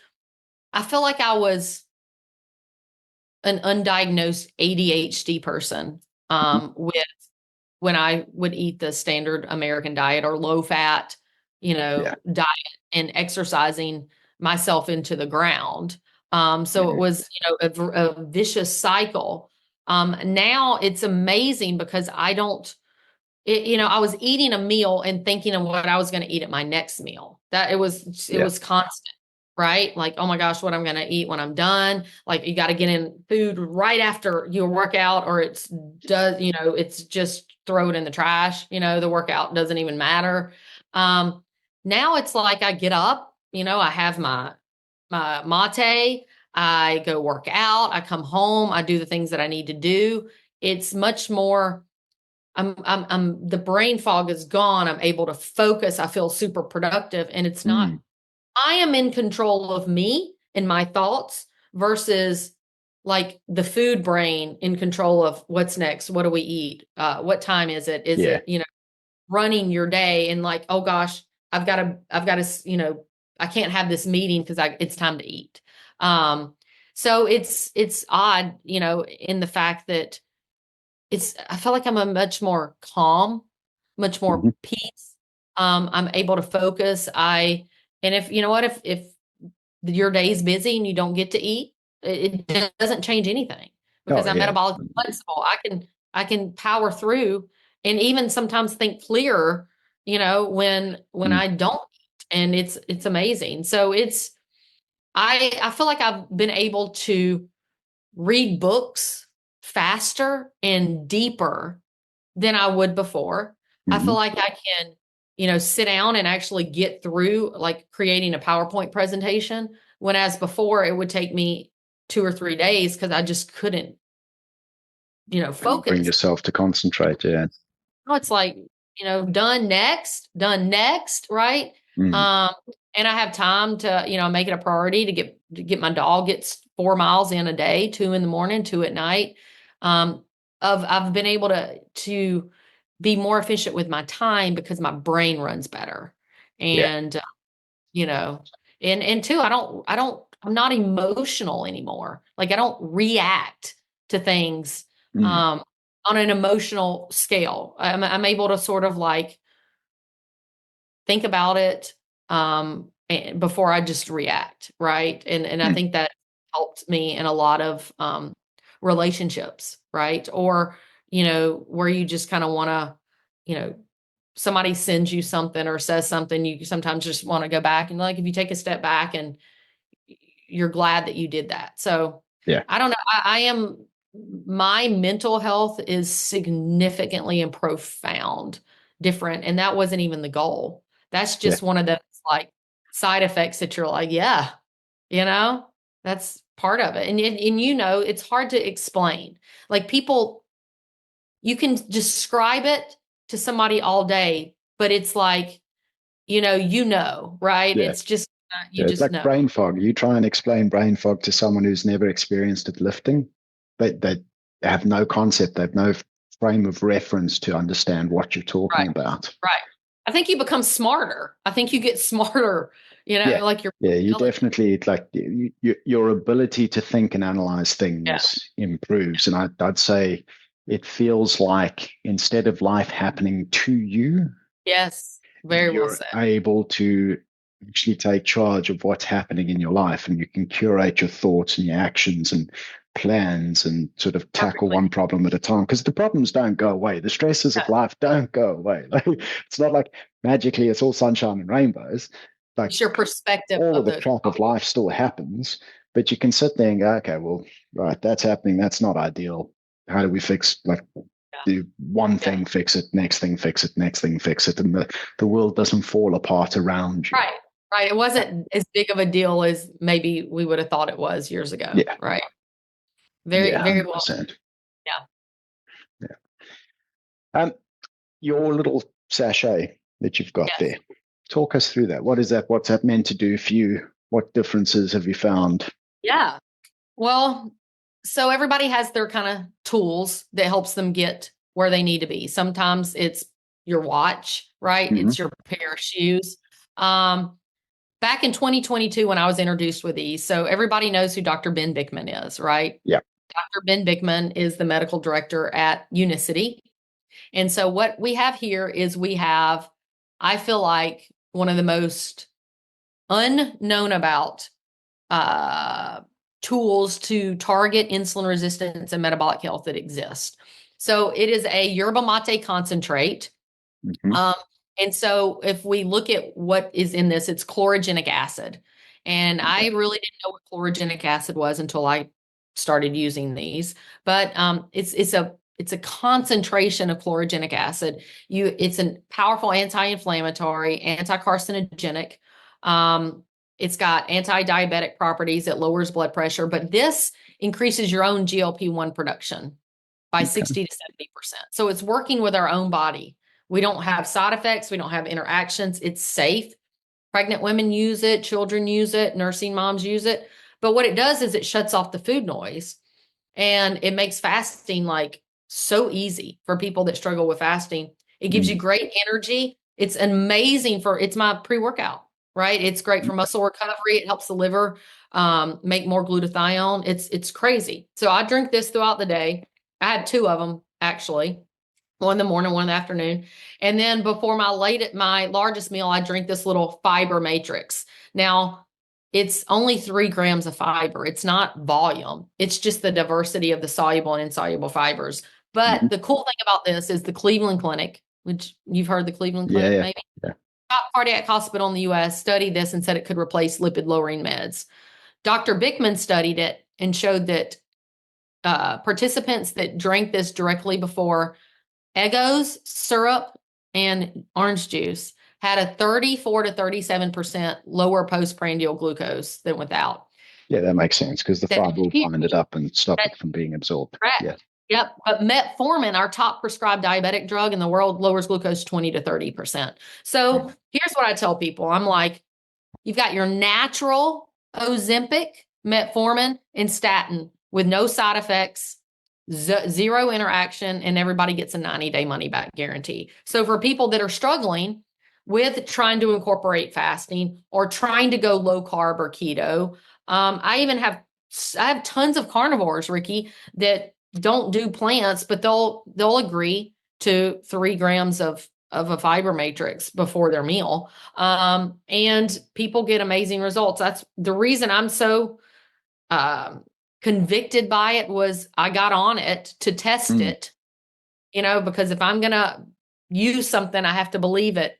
I feel like I was an undiagnosed ADHD person with when I would eat the standard American diet or low fat, Yeah. diet and exercising myself into the ground. So it Mhm. was, a vicious cycle. Now it's amazing because I don't, I was eating a meal and thinking of what I was going to eat at my next meal. That it Yeah. was constant, right? Like, oh my gosh, what I'm going to eat when I'm done. Like you got to get in food right after your workout or it's just throw it in the trash. The workout doesn't even matter. Now it's like I get up, I have my mate, I go work out, I come home, I do the things that I need to do. It's much more the brain fog is gone. I'm able to focus. I feel super productive. And it's not, Mm. I am in control of me and my thoughts versus like the food brain in control of what's next. What do we eat? What time is it? Is Yeah. it, running your day and like, oh gosh, I've got to, I can't have this meeting because it's time to eat. So it's odd, in the fact that I feel like I'm a much more calm, much more Hmm. peace. I'm able to focus. And if you know what, if your day's busy and you don't get to eat, it doesn't change anything because Oh, I'm yeah. metabolically flexible. I can power through and even sometimes think clearer, when Mm. I don't eat. And it's amazing. So I feel like I've been able to read books faster and deeper than I would before. I feel Hmm. like I can, sit down and actually get through like creating a PowerPoint presentation. When as before, it would take me 2 or 3 days because I just couldn't, Bring focus. yourself to concentrate. Yeah. Now it's like, done next, right? Mm. Um, and I have time to, make it a priority to get my dog gets 4 miles in a day, 2 in the morning, 2 at night. Um, I've been able to be more efficient with my time because my brain runs better. Yeah. And you know, and two, I'm not emotional anymore. Like I don't react to things Mm. on an emotional scale. I'm able to sort of like think about it before I just react, right? And I Mm. think that helped me in a lot of relationships, right? Or where you just kind of want to, you know, somebody sends you something or says something, you sometimes just want to go back and like if you take a step back and you're glad that you did that. So Yeah. I don't know. I am my mental health is significantly and profound different. And that wasn't even the goal. That's Yeah. just one of those like side effects that you're like, yeah, you know, that's part of it. And it's hard to explain. Like people, you can describe it to somebody all day, but it's like, right? Yeah. It's just You Yeah, it's just like know. brain fog. You try and explain brain fog to someone who's never experienced it lifting, they have no concept, they have no frame of reference to understand what you're talking Right. about. Right. I think you become smarter. I think you get smarter, Yeah, like your yeah, you ability. definitely like your ability to think and analyze Yeah. things improves, and I'd say it feels like instead of life happening to you, Yes. Very well you're said. able to actually take charge of what's happening in your life, and you can curate your thoughts and your actions and plans and sort of tackle Perfectly. one problem at a time, because the problems don't go away, the stresses Yeah. of life don't go away. Like, it's not like magically it's all sunshine and rainbows. Like, It's your perspective all of of the the crap of life still happens, but you can sit there and go, okay, well, right, that's happening, that's not ideal. How do we fix, like, yeah. do one Yeah. thing, fix it, next thing, fix it, next thing, fix it, and the world doesn't fall apart around you. Right. Right. It wasn't as big of a deal as maybe we would have thought it was years ago. Yeah, Right. Very, yeah, very well. 100%. Yeah. Yeah. Um, your little sachet that you've got Yes. there, talk us through that. What is that? What's that meant to do for you? What differences have you found? Yeah. Well, so everybody has their kind of tools that helps them get where they need to be. Sometimes it's your watch, right? Mm-hmm. It's your pair of shoes. Um, Back in 2022, when I was introduced with these, so everybody knows who Dr. Ben Bickman is, right? Yeah. Dr. Ben Bickman is the medical director at Unicity. And so what we have here is I feel like, one of the most unknown about uh, tools to target insulin resistance and metabolic health that exist. So it is a yerba mate concentrate. Mm-hmm. Um, and so if we look at what is in this, it's chlorogenic acid. And Okay. I really didn't know what chlorogenic acid was until I started using these. But it's a concentration of chlorogenic acid. It's a powerful anti-inflammatory, anti-carcinogenic. Um, it's got anti-diabetic properties. It lowers blood pressure, but this increases your own GLP-1 production by Okay. 60 to 70%. So it's working with our own body. We don't have side effects. We don't have interactions. It's safe. Pregnant women use it. Children use it. Nursing moms use it. But what it does is it shuts off the food noise, and it makes fasting like so easy for people that struggle with fasting. It gives you Mm. great energy. It's my pre-workout, right? It's great for muscle recovery. It helps the liver make more glutathione. It's crazy. So I drink this throughout the day. I had two of them actually, one in the morning, one in the afternoon. And then before my largest meal, I drink this little fiber matrix. Now, it's only 3 grams of fiber. It's not volume. It's just the diversity of the soluble and insoluble fibers. Mm-hmm. But the cool thing about this is the Cleveland Clinic, which you've heard the Cleveland Yeah, Clinic, yeah, maybe. yeah. Top cardiac hospital in the US studied this and said it could replace lipid lowering meds. Dr. Bickman studied it and showed that participants that drank this directly before Eggos, syrup, and orange juice had a 34 to 37% lower postprandial glucose than without. Yeah, that makes sense because the That's fiber will huge. bind it up and stop That's it from being absorbed. Yeah. correct. Yep. But metformin, our top prescribed diabetic drug in the world, lowers glucose 20 to 30%. So here's what I tell people. I'm like, you've got your natural Ozempic, metformin, and statin with no side effects, zero interaction, and everybody gets a 90-day money back guarantee. So for people that are struggling with trying to incorporate fasting or trying to go low carb or keto, I have tons of carnivores, Ricky, that don't do plants, but they'll agree to 3 grams of a fiber matrix before their meal. And people get amazing results. That's the reason I'm so convicted by it. Was I got on it to test Mm. it, because if I'm going to use something, I have to believe it.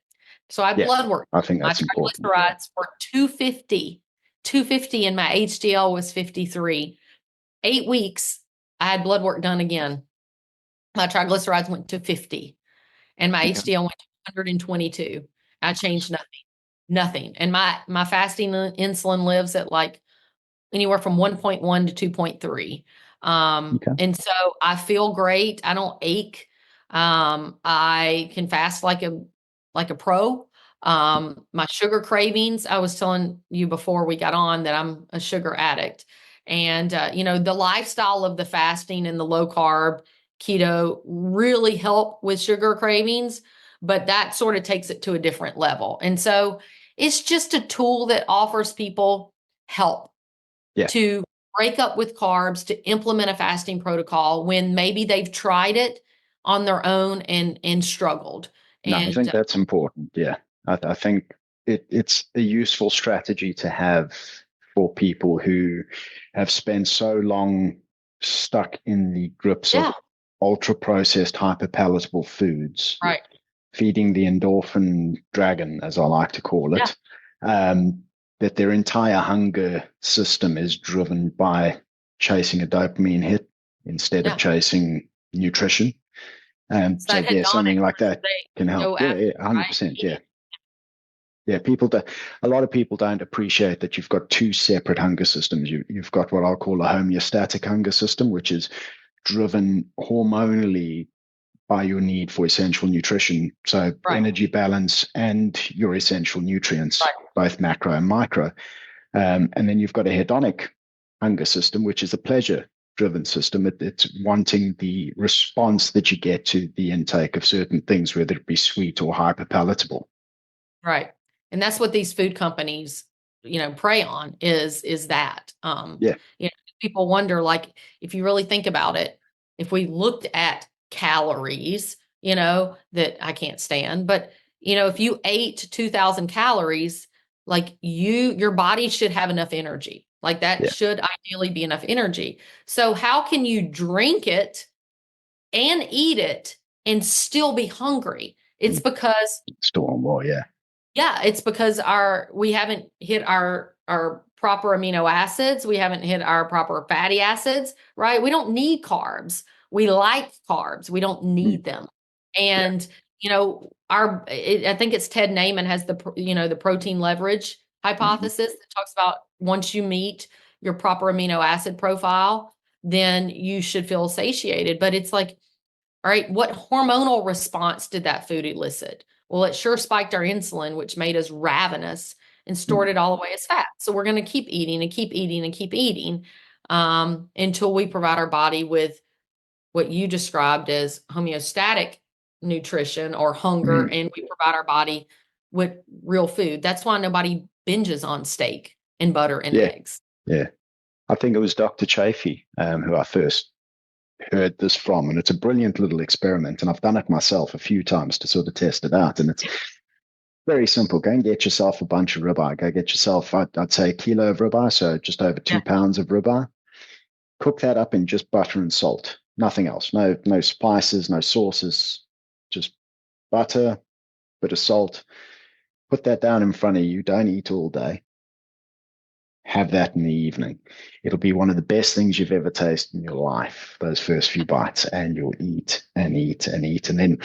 So I Yeah, blood work. I think My that's important. triglycerides were 250, and my HDL was 53. 8 weeks, I had blood work done again. My triglycerides went to 50 and my Okay. HDL went to 122. I changed nothing. And my fasting insulin lives at like anywhere from 1.1 to 2.3. Okay. And so I feel great. I don't ache. I can fast like a pro. My sugar cravings, I was telling you before we got on that I'm a sugar addict. And, the lifestyle of the fasting and the low carb keto really help with sugar cravings, but that sort of takes it to a different level. And so it's just a tool that offers people help Yeah. to break up with carbs, to implement a fasting protocol when maybe they've tried it on their own and struggled. No, I And think that's important. Yeah. I think it's a useful strategy to have for people who have spent so long stuck in the grips of yeah, ultra processed, hyper palatable foods, right. feeding the endorphin dragon, as I like to call Yeah, it, that their entire hunger system is driven by chasing a dopamine hit instead of yeah. chasing nutrition. It's So that yeah, hedonic something like rush that that they can help. go Yeah, after, yeah, right? 100%. Yeah, Eating. yeah. A lot of people don't appreciate that you've got two separate hunger systems. You've got what I'll call a homeostatic hunger system, which is driven hormonally by your need for essential nutrition. So Right, energy balance and your essential nutrients, right. both macro and micro. And then you've got a hedonic hunger system, which is a pleasure driven system. It's wanting the response that you get to the intake of certain things, whether it be sweet or hyper palatable. Right. And that's what these food companies, prey on is that. Yeah. People wonder, like, if you really think about it, if we looked at calories, that I can't stand, but if you ate 2,000 calories, like your body should have enough energy. Like that Yeah. should ideally be enough energy. So how can you drink it and eat it and still be hungry? It's because Storm war. Yeah. yeah, it's because we haven't hit our proper amino acids. We haven't hit our proper fatty acids, right? We don't need carbs. We like carbs. We don't Mm. need them. Yeah. And I think it's Ted Naiman has the protein leverage Mhm. hypothesis that talks about once you meet your proper amino acid profile, then you should feel satiated. But it's like, all right, what hormonal response did that food elicit? Well, it sure spiked our insulin, which made us ravenous and stored Mm. it all away as fat. So we're going to keep eating and keep eating and keep eating until we provide our body with what you described as homeostatic nutrition or hunger, Mm. and we provide our body with real food. That's why nobody binges on steak and butter and Yeah. eggs. Yeah. I think it was Dr. Chafee who I first heard this from, and it's a brilliant little experiment. And I've done it myself a few times to sort of test it out. And it's very simple. Go and get yourself a bunch of ribeye. Go get yourself, I'd say, a kilo of ribeye, so just over Yeah. 2 pounds of ribeye. Cook that up in just butter and salt. Nothing else. No spices, no sauces. Just butter, bit of salt. Put that down in front of you. Don't eat all day. Have that in the evening. It'll be one of the best things you've ever tasted in your life, those first few bites, and you'll eat and eat and eat. And then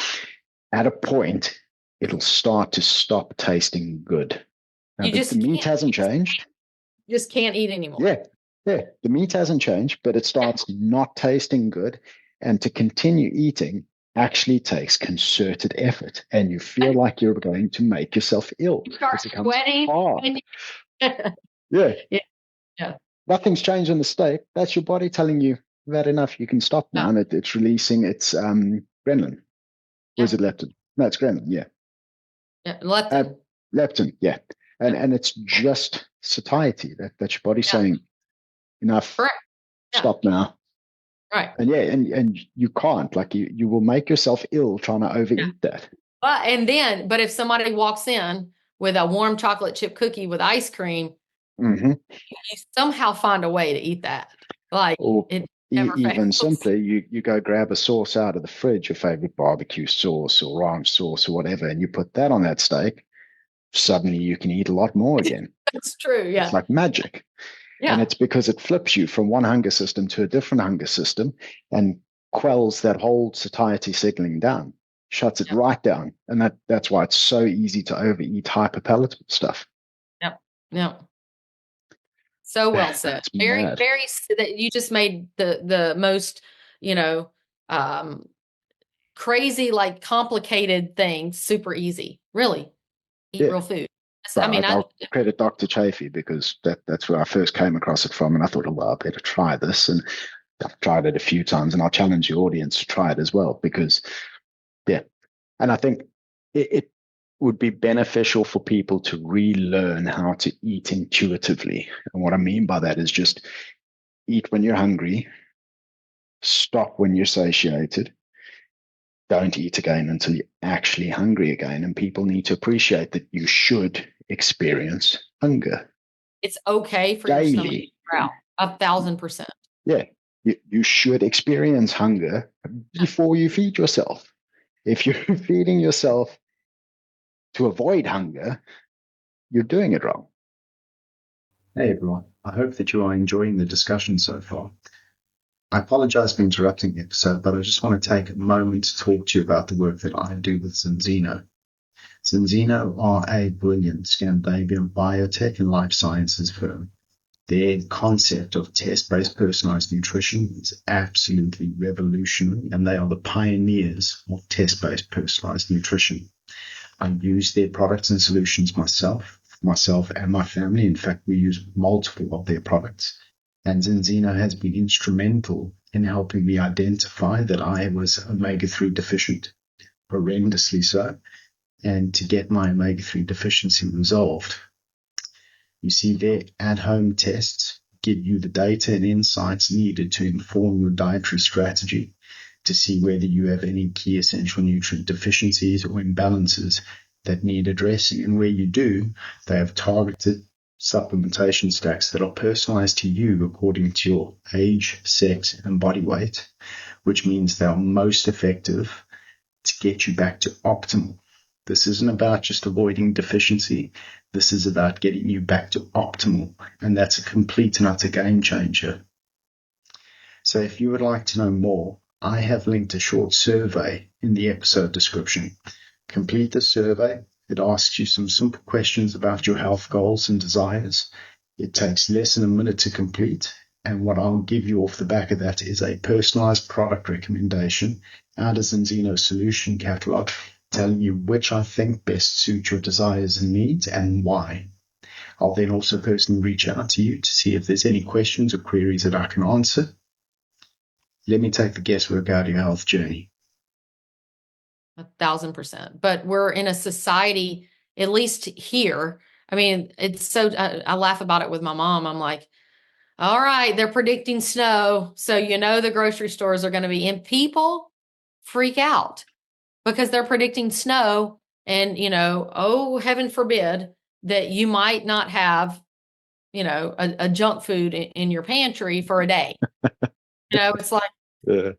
at a point, it'll start to stop tasting good. Now, You the just meat can't. hasn't changed. Just can't eat anymore. Yeah, yeah, the meat hasn't changed, but it Yeah. starts not tasting good. And to continue eating actually takes concerted effort. And you feel like you're going to make yourself ill. You start It becomes sweating hard. and Yeah, yeah, yeah, nothing's changed in the state. That's your body telling you you've had enough. You can stop no, now. And it's releasing its ghrelin. Or is yeah, it leptin? No, it's ghrelin. Yeah. yeah, Uh, leptin. leptin. Yeah. Yeah, And it's just satiety that's your body yeah, saying, enough, correct. Yeah, stop now. right. And yeah, and you can't, like you will make yourself ill trying to Yeah. overeat that. But if somebody walks in with a warm chocolate chip cookie with ice cream, Hmm. you somehow find a way to eat that. Like Or it never even fails. simply, you go grab a sauce out of the fridge, your favorite barbecue sauce or ranch sauce or whatever, and you put that on that steak. Suddenly, you can eat a lot more again. That's true. It's Yeah. like magic. And Yeah. it's because it flips you from one hunger system to a different hunger system and quells that whole satiety signaling down, shuts it Yeah. right down. And that's why it's so easy to overeat hyperpalatable stuff. Yeah. Yeah. So well said. It's Very, mad. very, that you just made the most, you know, um, crazy, like complicated things super easy. Really. eat Yeah. real food. I But mean, I'll credit Dr. Chafee because that's where I first came across it from. And I thought, oh, well, I better try this. And I've tried it a few times, and I'll challenge the audience to try it as well because, yeah. And I think it would be beneficial for people to relearn how to eat intuitively. And what I mean by that is just eat when you're hungry, stop when you're satiated, don't eat again until you're actually hungry again. And people need to appreciate that you should experience hunger it's okay for your stomach to daily. growl 1,000%. Yeah, you should experience hunger before you feed yourself. If you're feeding yourself to avoid hunger, you're doing it wrong. Hey everyone, I hope that you are enjoying the discussion so far. I apologize for interrupting the episode, but I just want to take a moment to talk to you about the work that I do with Zinzino. Zinzino are a brilliant Scandinavian biotech and life sciences firm. Their concept of test-based personalized nutrition is absolutely revolutionary, and they are the pioneers of test-based personalized nutrition. I use their products and solutions myself and my family. In fact, we use multiple of their products. And Zinzino has been instrumental in helping me identify that I was omega-3 deficient, horrendously so, and to get my omega-3 deficiency resolved. You see, their at-home tests give you the data and insights needed to inform your dietary strategy to see whether you have any key essential nutrient deficiencies or imbalances that need addressing. And where you do, they have targeted supplementation stacks that are personalized to you according to your age, sex, and body weight, which means they are most effective to get you back to optimal. This isn't about just avoiding deficiency. This is about getting you back to optimal, and that's a complete and utter game changer. So if you would like to know more, I have linked a short survey in the episode description. Complete the survey. It asks you some simple questions about your health goals and desires. It takes less than a minute to complete, and what I'll give you off the back of that is a personalized product recommendation out of Zinzino's solution catalog, telling you which I think best suit your desires and needs and why. I'll then also personally reach out to you to see if there's any questions or queries that I can answer. Let me take the guesswork out of your health journey. 1,000%. But we're in a society, at least here. I mean, it's so, I laugh about it with my mom. I'm like, all right, they're predicting snow. So, the grocery stores are going to be, and people freak out because they're predicting snow. And, oh, heaven forbid that you might not have, a junk food in your pantry for a day. It's like, Yeah.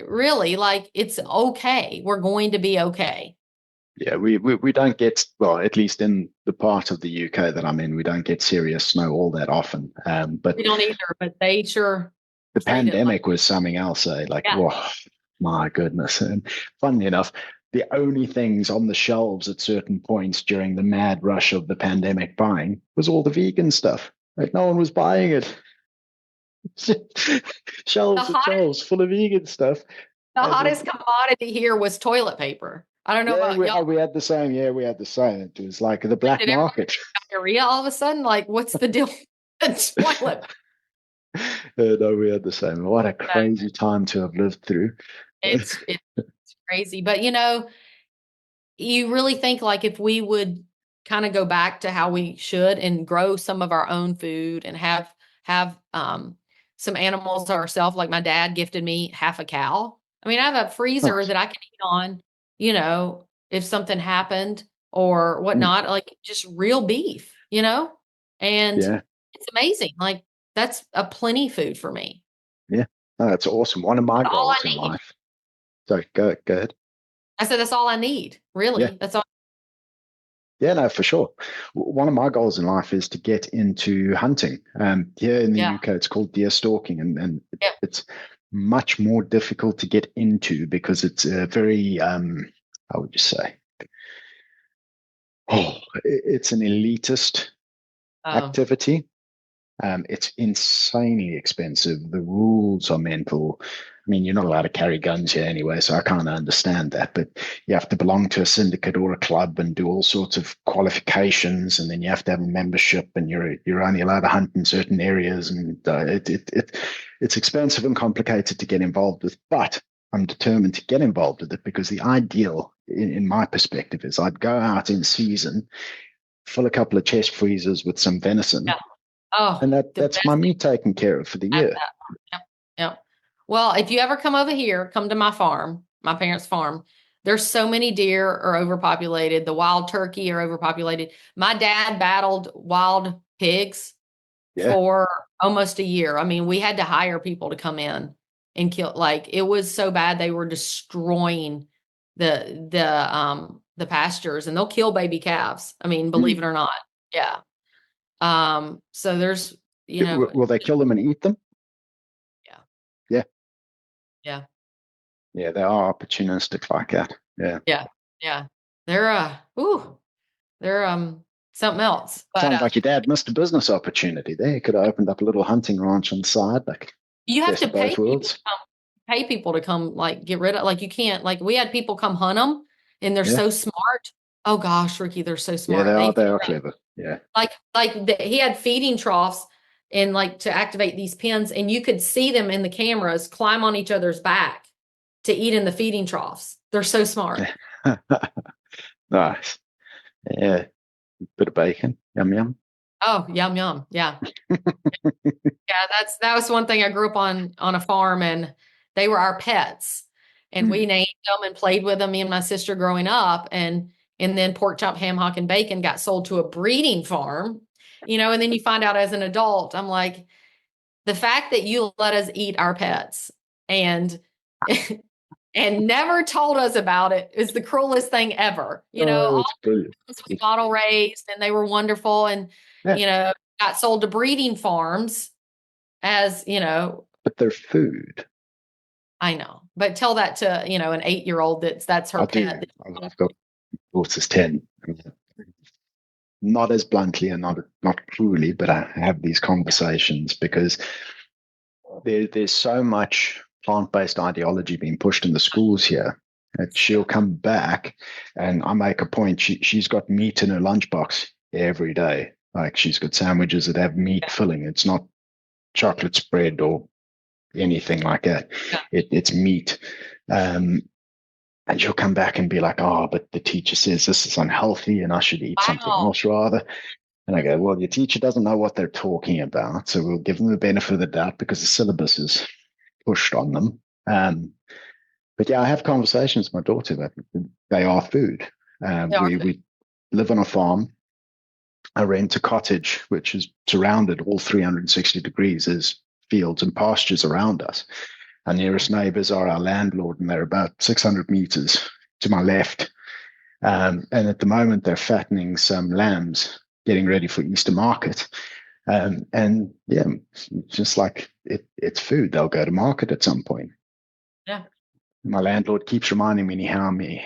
really, like, it's okay. We're going to be okay. Yeah, we don't get, well, at least in the part of the UK that I'm in, we don't get serious snow all that often. But We don't either, but they sure the treat it pandemic was something else, like, yeah. oh, my goodness. And funnily enough, the only things on the shelves at certain points during the mad rush of the pandemic buying was all the vegan stuff. Like, no one was buying it. Shelves and shelves full of vegan stuff. The hottest commodity here was toilet paper. I don't know about y'all. We had the same. Yeah, we had the same. It was like the black market. Diarrhea all of a sudden? Like, what's the deal with toilet? No, we had the same. What a crazy time to have lived through. It's crazy. But, you really think like if we would kind of go back to how we should and grow some of our own food and have some animals ourselves, like my dad gifted me half a cow. I mean, I have a freezer that I can eat on, if something happened or whatnot, like just real beef, and it's amazing. Like that's a plenty food for me. Yeah, that's awesome. One of my goals in life. So go ahead. I said, that's all I need. Really. Yeah. That's all. Yeah, no, for sure. One of my goals in life is to get into hunting. Here in the UK, it's called deer stalking, and it's much more difficult to get into because it's a very, how would you say? Oh, it's an elitist activity. It's insanely expensive. The rules are mental. I mean, you're not allowed to carry guns here anyway, so I can't understand that. But you have to belong to a syndicate or a club and do all sorts of qualifications, and then you have to have a membership, and you're only allowed to hunt in certain areas, and it's expensive and complicated to get involved with. But I'm determined to get involved with it because the ideal, in my perspective, is I'd go out in season, fill a couple of chest freezers with some venison. Yeah. Oh, and that's my meat taken care of for the year. Yep. Yep. Well, if you ever come over here, come to my farm, my parents' farm. There's so many deer are overpopulated. The wild turkey are overpopulated. My dad battled wild pigs for almost a year. I mean, we had to hire people to come in and kill. Like, it was so bad they were destroying the pastures, and they'll kill baby calves. I mean, believe it or not. Yeah. So there's, will they kill them and eat them? Yeah, they are opportunistic like that. Yeah. They're something else. But, sounds like your dad missed a business opportunity there. He could have opened up a little hunting ranch on the side. Like, you have to pay people to come, like, get rid of, like, you can't, like, we had people come hunt them, and they're so smart. Oh gosh, Ricky, they're so smart. Yeah, they are clever. Yeah. He had feeding troughs and, like, to activate these pins, and you could see them in the cameras climb on each other's back to eat in the feeding troughs. They're so smart. Nice. Yeah. Bit of bacon. Yum, yum. Oh, yum, yum. Yeah. That was one thing. I grew up on a farm, and they were our pets, and we named them and played with them, me and my sister growing up. And then pork chop, ham hock, and bacon got sold to a breeding farm, and then you find out as an adult, I'm like, the fact that you let us eat our pets and never told us about it is the cruelest thing ever. All we bottle raised, and they were wonderful, and got sold to breeding farms as, but they're food. I know, but tell that to, an 8-year-old that's her pet. I've got daughter's 10. Not as bluntly and not cruelly, but I have these conversations because there's so much plant-based ideology being pushed in the schools here that she'll come back, and I make a point. She's got meat in her lunchbox every day. Like, she's got sandwiches that have meat filling. It's not chocolate spread or anything like that. It's meat. And she'll come back and be like, oh, but the teacher says this is unhealthy and I should eat something else rather. And I go, well, your teacher doesn't know what they're talking about, so we'll give them the benefit of the doubt because the syllabus is pushed on them. But yeah, I have conversations with my daughter that they are food. We live on a farm. I rent a cottage, which is surrounded all 360 degrees. There's fields and pastures around us. Our nearest neighbors are our landlord, and they're about 600 meters to my left. And at the moment, they're fattening some lambs, getting ready for Easter market. And yeah, just like it's food, they'll go to market at some point. Yeah. My landlord keeps reminding me how many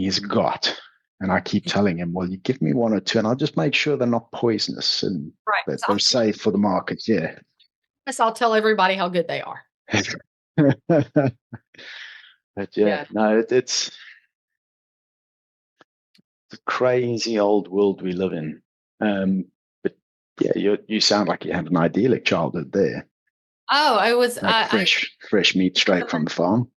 he's got. And I keep telling him, well, you give me 1 or 2, and I'll just make sure they're not poisonous and that they're safe for the market. Yeah. Yes, I'll tell everybody how good they are. But no, it's the crazy old world we live in. But yeah, you sound like you had an idyllic childhood there. Oh, it was like fresh meat straight from the farm.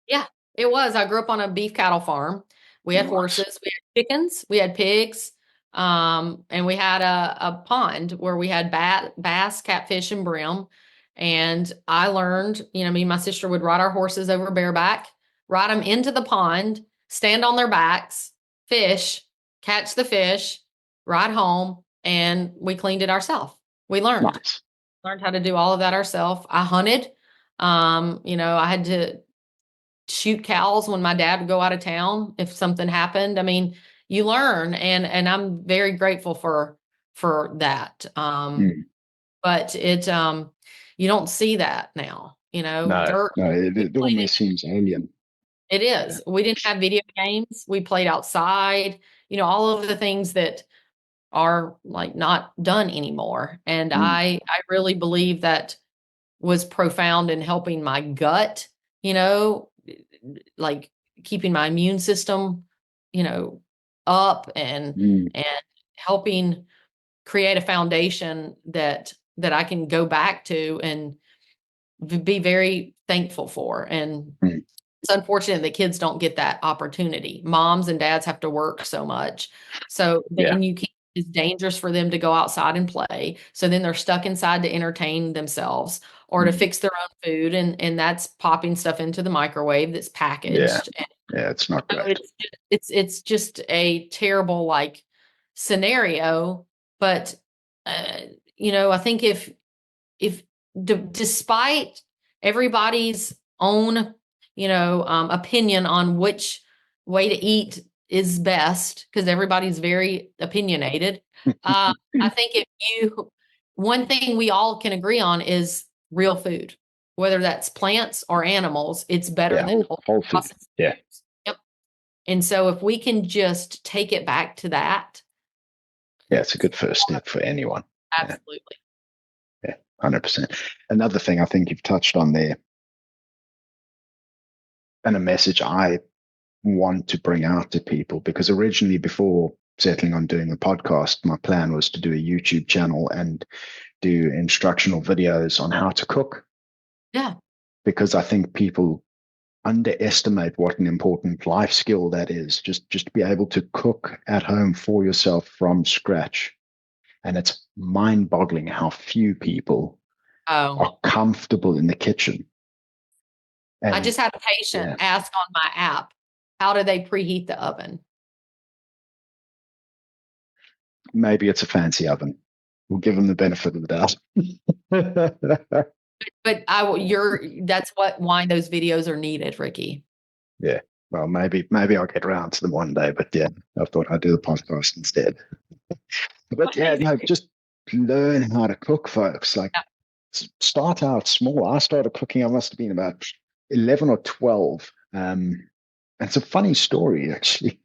Yeah, it was. I grew up on a beef cattle farm. We had horses, we had chickens, we had pigs, and we had a pond where we had bass, catfish, and brim. And I learned, me and my sister would ride our horses over bareback, ride them into the pond, stand on their backs, fish, catch the fish, ride home, and we cleaned it ourselves. We learned how to do all of that ourselves. I hunted. I had to shoot cows when my dad would go out of town if something happened. I mean, you learn, and I'm very grateful for that. But it you don't see that now, it almost seems alien. It is. We didn't have video games. We played outside, all of the things that are like not done anymore. And I really believe that was profound in helping my gut, like keeping my immune system, up and helping create a foundation that I can go back to and be very thankful for. And it's unfortunate that kids don't get that opportunity. Moms and dads have to work so much. So then it's dangerous for them to go outside and play. So then they're stuck inside to entertain themselves or to fix their own food. And that's popping stuff into the microwave that's packaged. Yeah, it's not great. It's just a terrible like scenario. But, I think if despite everybody's own, opinion on which way to eat is best, because everybody's very opinionated. I think one thing we all can agree on is real food, whether that's plants or animals, it's better than whole food. Yeah. Yep. And so if we can just take it back to that. Yeah, it's a good first step for anyone. Absolutely. Yeah, 100%. Another thing I think you've touched on there, and a message I want to bring out to people, because originally, before settling on doing the podcast, my plan was to do a YouTube channel and do instructional videos on how to cook. Yeah. Because I think people underestimate what an important life skill that is, just to be able to cook at home for yourself from scratch. And it's mind-boggling how few people are comfortable in the kitchen. And I just had a patient ask on my app, how do they preheat the oven? Maybe it's a fancy oven. We'll give them the benefit of the doubt. But that's why those videos are needed, Ricky. Yeah. Well, maybe I'll get around to them one day, but yeah, I thought I'd do the podcast instead. But yeah, just learn how to cook, folks. Like, start out small. I started cooking, I must have been about 11 or 12. It's a funny story, actually.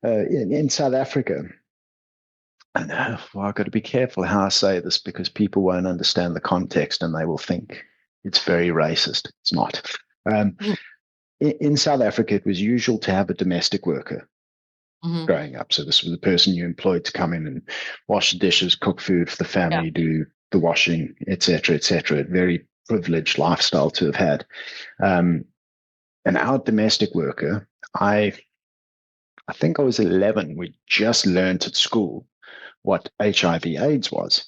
In South Africa. And I've got to be careful how I say this, because people won't understand the context and they will think it's very racist. It's not. In South Africa, it was usual to have a domestic worker growing up. So this was the person you employed to come in and wash the dishes, cook food for the family, do the washing, etc., etc. A very privileged lifestyle to have had. And our domestic worker, I think I was 11. We just learned at school what HIV/AIDS was.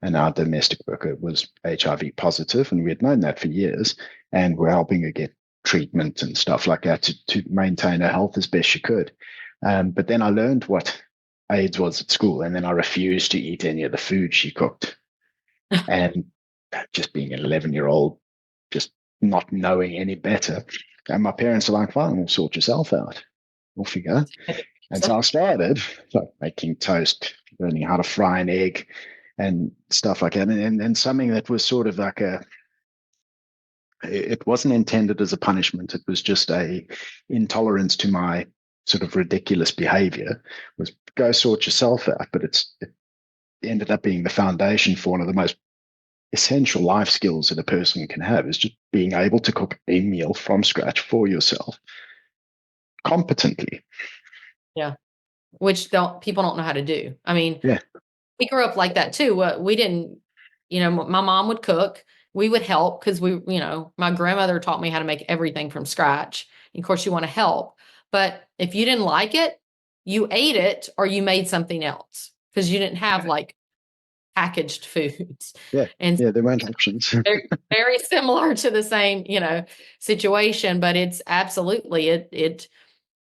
And our domestic worker was HIV positive, and we had known that for years, and we're helping her get treatment and stuff like that to maintain her health as best she could. But then I learned what AIDS was at school, and then I refused to eat any of the food she cooked. And just being an 11-year-old, just not knowing any better. And my parents are like, fine, we'll sort yourself out. Off you go. And so I started like making toast, learning how to fry an egg and stuff like that. And something that was sort of like it wasn't intended as a punishment. It was just a intolerance to my sort of ridiculous behavior, was go sort yourself out. But it ended up being the foundation for one of the most essential life skills that a person can have, is just being able to cook a meal from scratch for yourself competently. Yeah. Which people don't know how to do. I mean, we grew up like that too. We didn't, my mom would cook. We would help because my grandmother taught me how to make everything from scratch. And of course, you want to help. But if you didn't like it, you ate it or you made something else, because you didn't have like packaged foods. Yeah. And there weren't options. They're very similar to the same, situation, but it's absolutely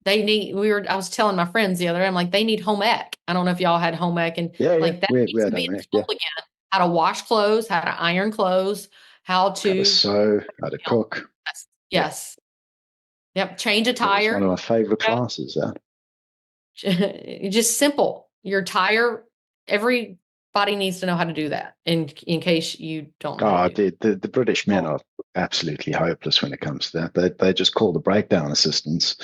they need. I was telling my friends the other day, I'm like, they need home ec. I don't know if y'all had home ec, and that needs to be in school again. How to wash clothes, how to iron clothes, how to sew, how to cook. Yes. Yep. Change a tire. One of my favorite classes. Just simple. Your tire. Everybody needs to know how to do that. In case you don't know. The British men are absolutely hopeless when it comes to that. They just call the breakdown assistants.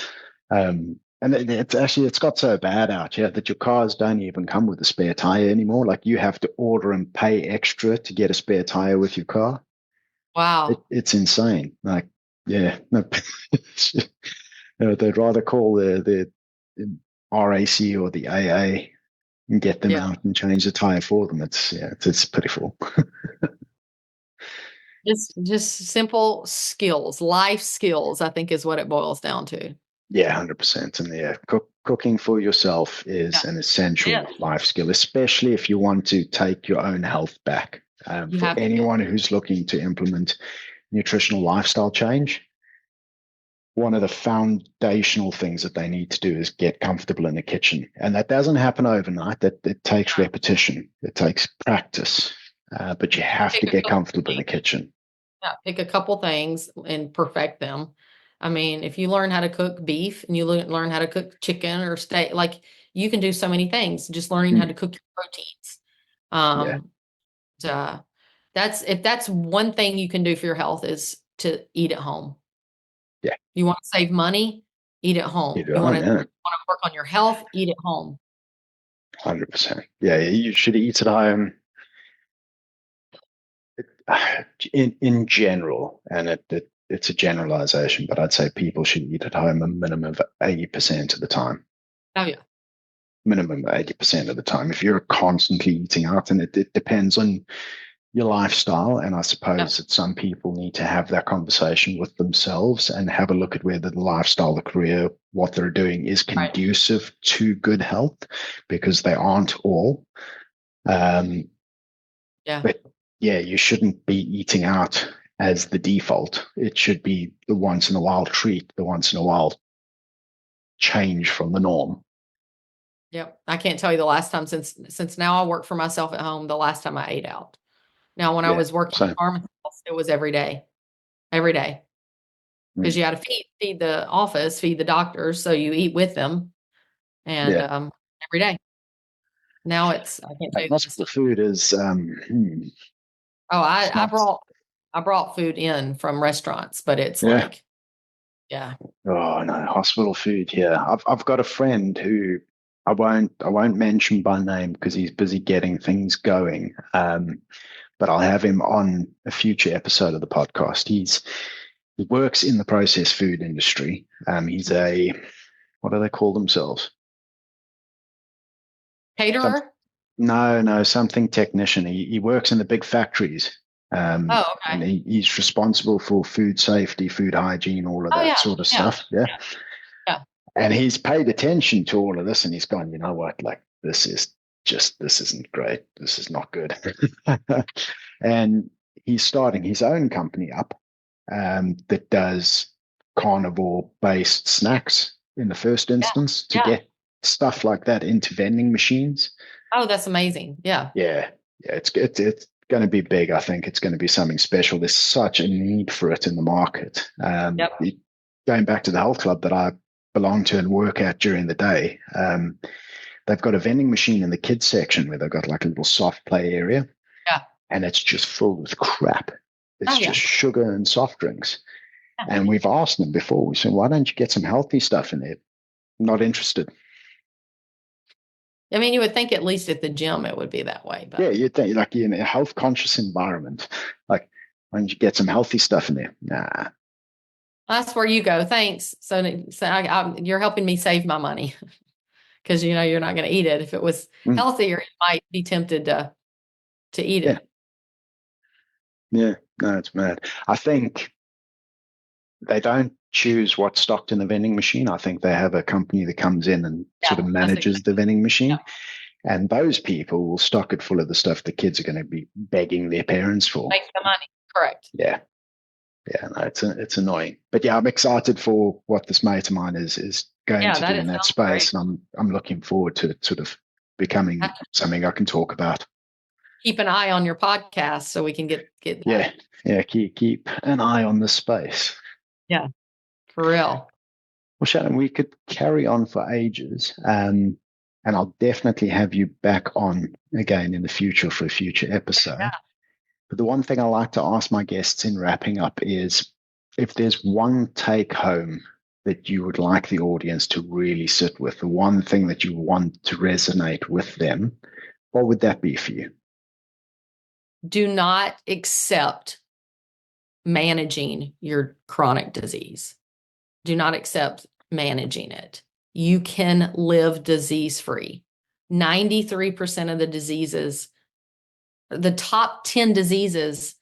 And And it's got so bad out here that your cars don't even come with a spare tire anymore. Like you have to order and pay extra to get a spare tire with your car. Wow. It's insane. Like, yeah, no, they'd rather call the RAC or the AA and get them Yeah. out and change the tire for them. It's pitiful. Just simple skills, life skills, I think is what it boils down to. Yeah, 100%. And yeah, cooking for yourself is an essential life skill, especially if you want to take your own health back. For anyone who's looking to implement nutritional lifestyle change, one of the foundational things that they need to do is get comfortable in the kitchen. And that doesn't happen overnight. That it takes repetition. It takes practice. But you have to get comfortable in the kitchen. Yeah, pick a couple things and perfect them. I mean, if you learn how to cook beef and you learn how to cook chicken or steak, like you can do so many things, just learning how to cook your proteins. If that's one thing you can do for your health is to eat at home. Yeah. You want to save money, eat at home. You want to work on your health, eat at home. 100%. Yeah, you should eat at home. In general, and it's a generalization, but I'd say people should eat at home a minimum of 80% of the time. Oh yeah. Minimum 80% of the time. If you're constantly eating out, and it depends on your lifestyle, and I suppose that some people need to have that conversation with themselves and have a look at whether the lifestyle, the career, what they're doing is conducive to good health, because they aren't all. But yeah, you shouldn't be eating out as the default. It should be the once in a while treat, the once in a while change from the norm. Yep. I can't tell you the last time since now I work for myself at home, the last time I ate out. Now, when I was working in pharmacy, it was every day, because you got to feed the office, feed the doctors. So you eat with them and every day. Now I can't tell you. Hospital food is, I brought food in from restaurants, but it's Oh no, hospital food here. I've got a friend who I won't mention by name because he's busy getting things going. But I'll have him on a future episode of the podcast. He works in the processed food industry. He's what do they call themselves? Caterer? No, something technician. He works in the big factories. And he's responsible for food safety, food hygiene, all of that sort of stuff. Yeah. And he's paid attention to all of this, and he's gone, you know what, like this isn't great. This is not good. And he's starting his own company up that does carnivore-based snacks in the first instance to get stuff like that into vending machines. Oh, that's amazing. Yeah. It's going to be big. I think it's going to be something special. There's such a need for it in the market. Going back to the health club that I belong to and work at during the day, they've got a vending machine in the kids section where they've got like a little soft play area. Yeah. And it's just full with crap. It's just sugar and soft drinks. Yeah. And we've asked them before, we said, why don't you get some healthy stuff in there? Not interested. I mean, you would think at least at the gym it would be that way. But. Yeah, you'd think like in a health conscious environment, like why don't you get some healthy stuff in there? Nah. That's where you go. Thanks. So you're helping me save my money because you're not going to eat it. If it was healthier, you might be tempted to eat it. Yeah, no, it's mad. I think they don't choose what's stocked in the vending machine. I think they have a company that comes in and sort of manages the vending machine. Yeah. And those people will stock it full of the stuff the kids are going to be begging their parents for. Make the money. Correct. Yeah. Yeah, no, it's annoying. But yeah, I'm excited for what this mate of mine is going to do in that space. Great. And I'm looking forward to it sort of becoming something I can talk about. Keep an eye on your podcast so we can get that. Yeah, keep an eye on this space. Yeah, for real. Well, Shannon, we could carry on for ages, and I'll definitely have you back on again in the future for a future episode. Yeah. But the one thing I like to ask my guests in wrapping up is if there's one take home that you would like the audience to really sit with, the one thing that you want to resonate with them, what would that be for you? Do not accept managing your chronic disease. Do not accept managing it. You can live disease-free. 93% of the diseases, the top 10 diseases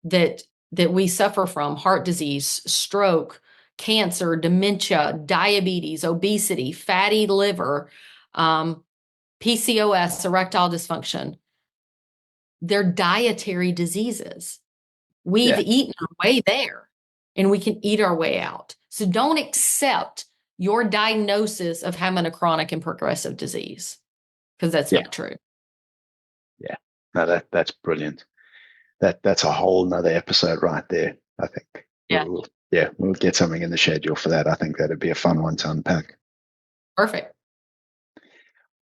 that we suffer from, heart disease, stroke, cancer, dementia, diabetes, obesity, fatty liver, PCOS, erectile dysfunction, they're dietary diseases. We've eaten our way there, and we can eat our way out. So don't accept your diagnosis of having a chronic and progressive disease, because that's not true. Yeah, no, that's brilliant. That's a whole nother episode right there, I think. We'll get something in the schedule for that. I think that'd be a fun one to unpack. Perfect.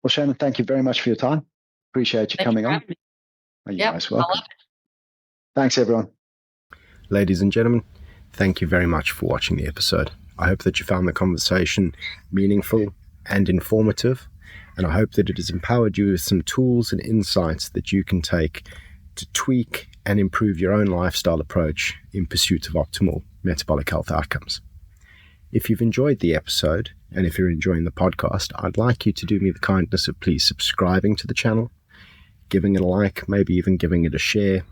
Well, Shannon, thank you very much for your time. Appreciate you coming on. You're most welcome. I love it. Thanks, everyone. Ladies and gentlemen, thank you very much for watching the episode. I hope that you found the conversation meaningful and informative, and I hope that it has empowered you with some tools and insights that you can take to tweak and improve your own lifestyle approach in pursuit of optimal metabolic health outcomes. If you've enjoyed the episode, and if you're enjoying the podcast, I'd like you to do me the kindness of please subscribing to the channel, giving it a like, maybe even giving it a share.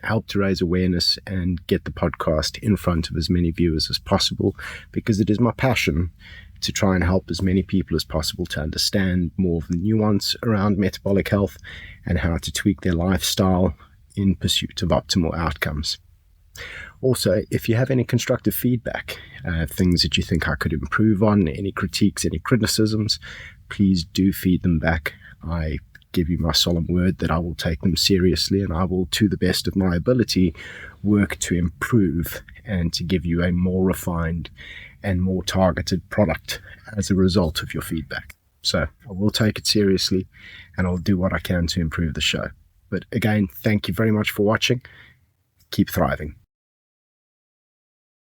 Help to raise awareness and get the podcast in front of as many viewers as possible, because it is my passion to try and help as many people as possible to understand more of the nuance around metabolic health and how to tweak their lifestyle in pursuit of optimal outcomes. Also, if you have any constructive feedback, things that you think I could improve on, any critiques, any criticisms, please do feed them back. I give you my solemn word that I will take them seriously, and I will, to the best of my ability, work to improve and to give you a more refined and more targeted product as a result of your feedback. So I will take it seriously, and I'll do what I can to improve the show. But again, thank you very much for watching. Keep thriving.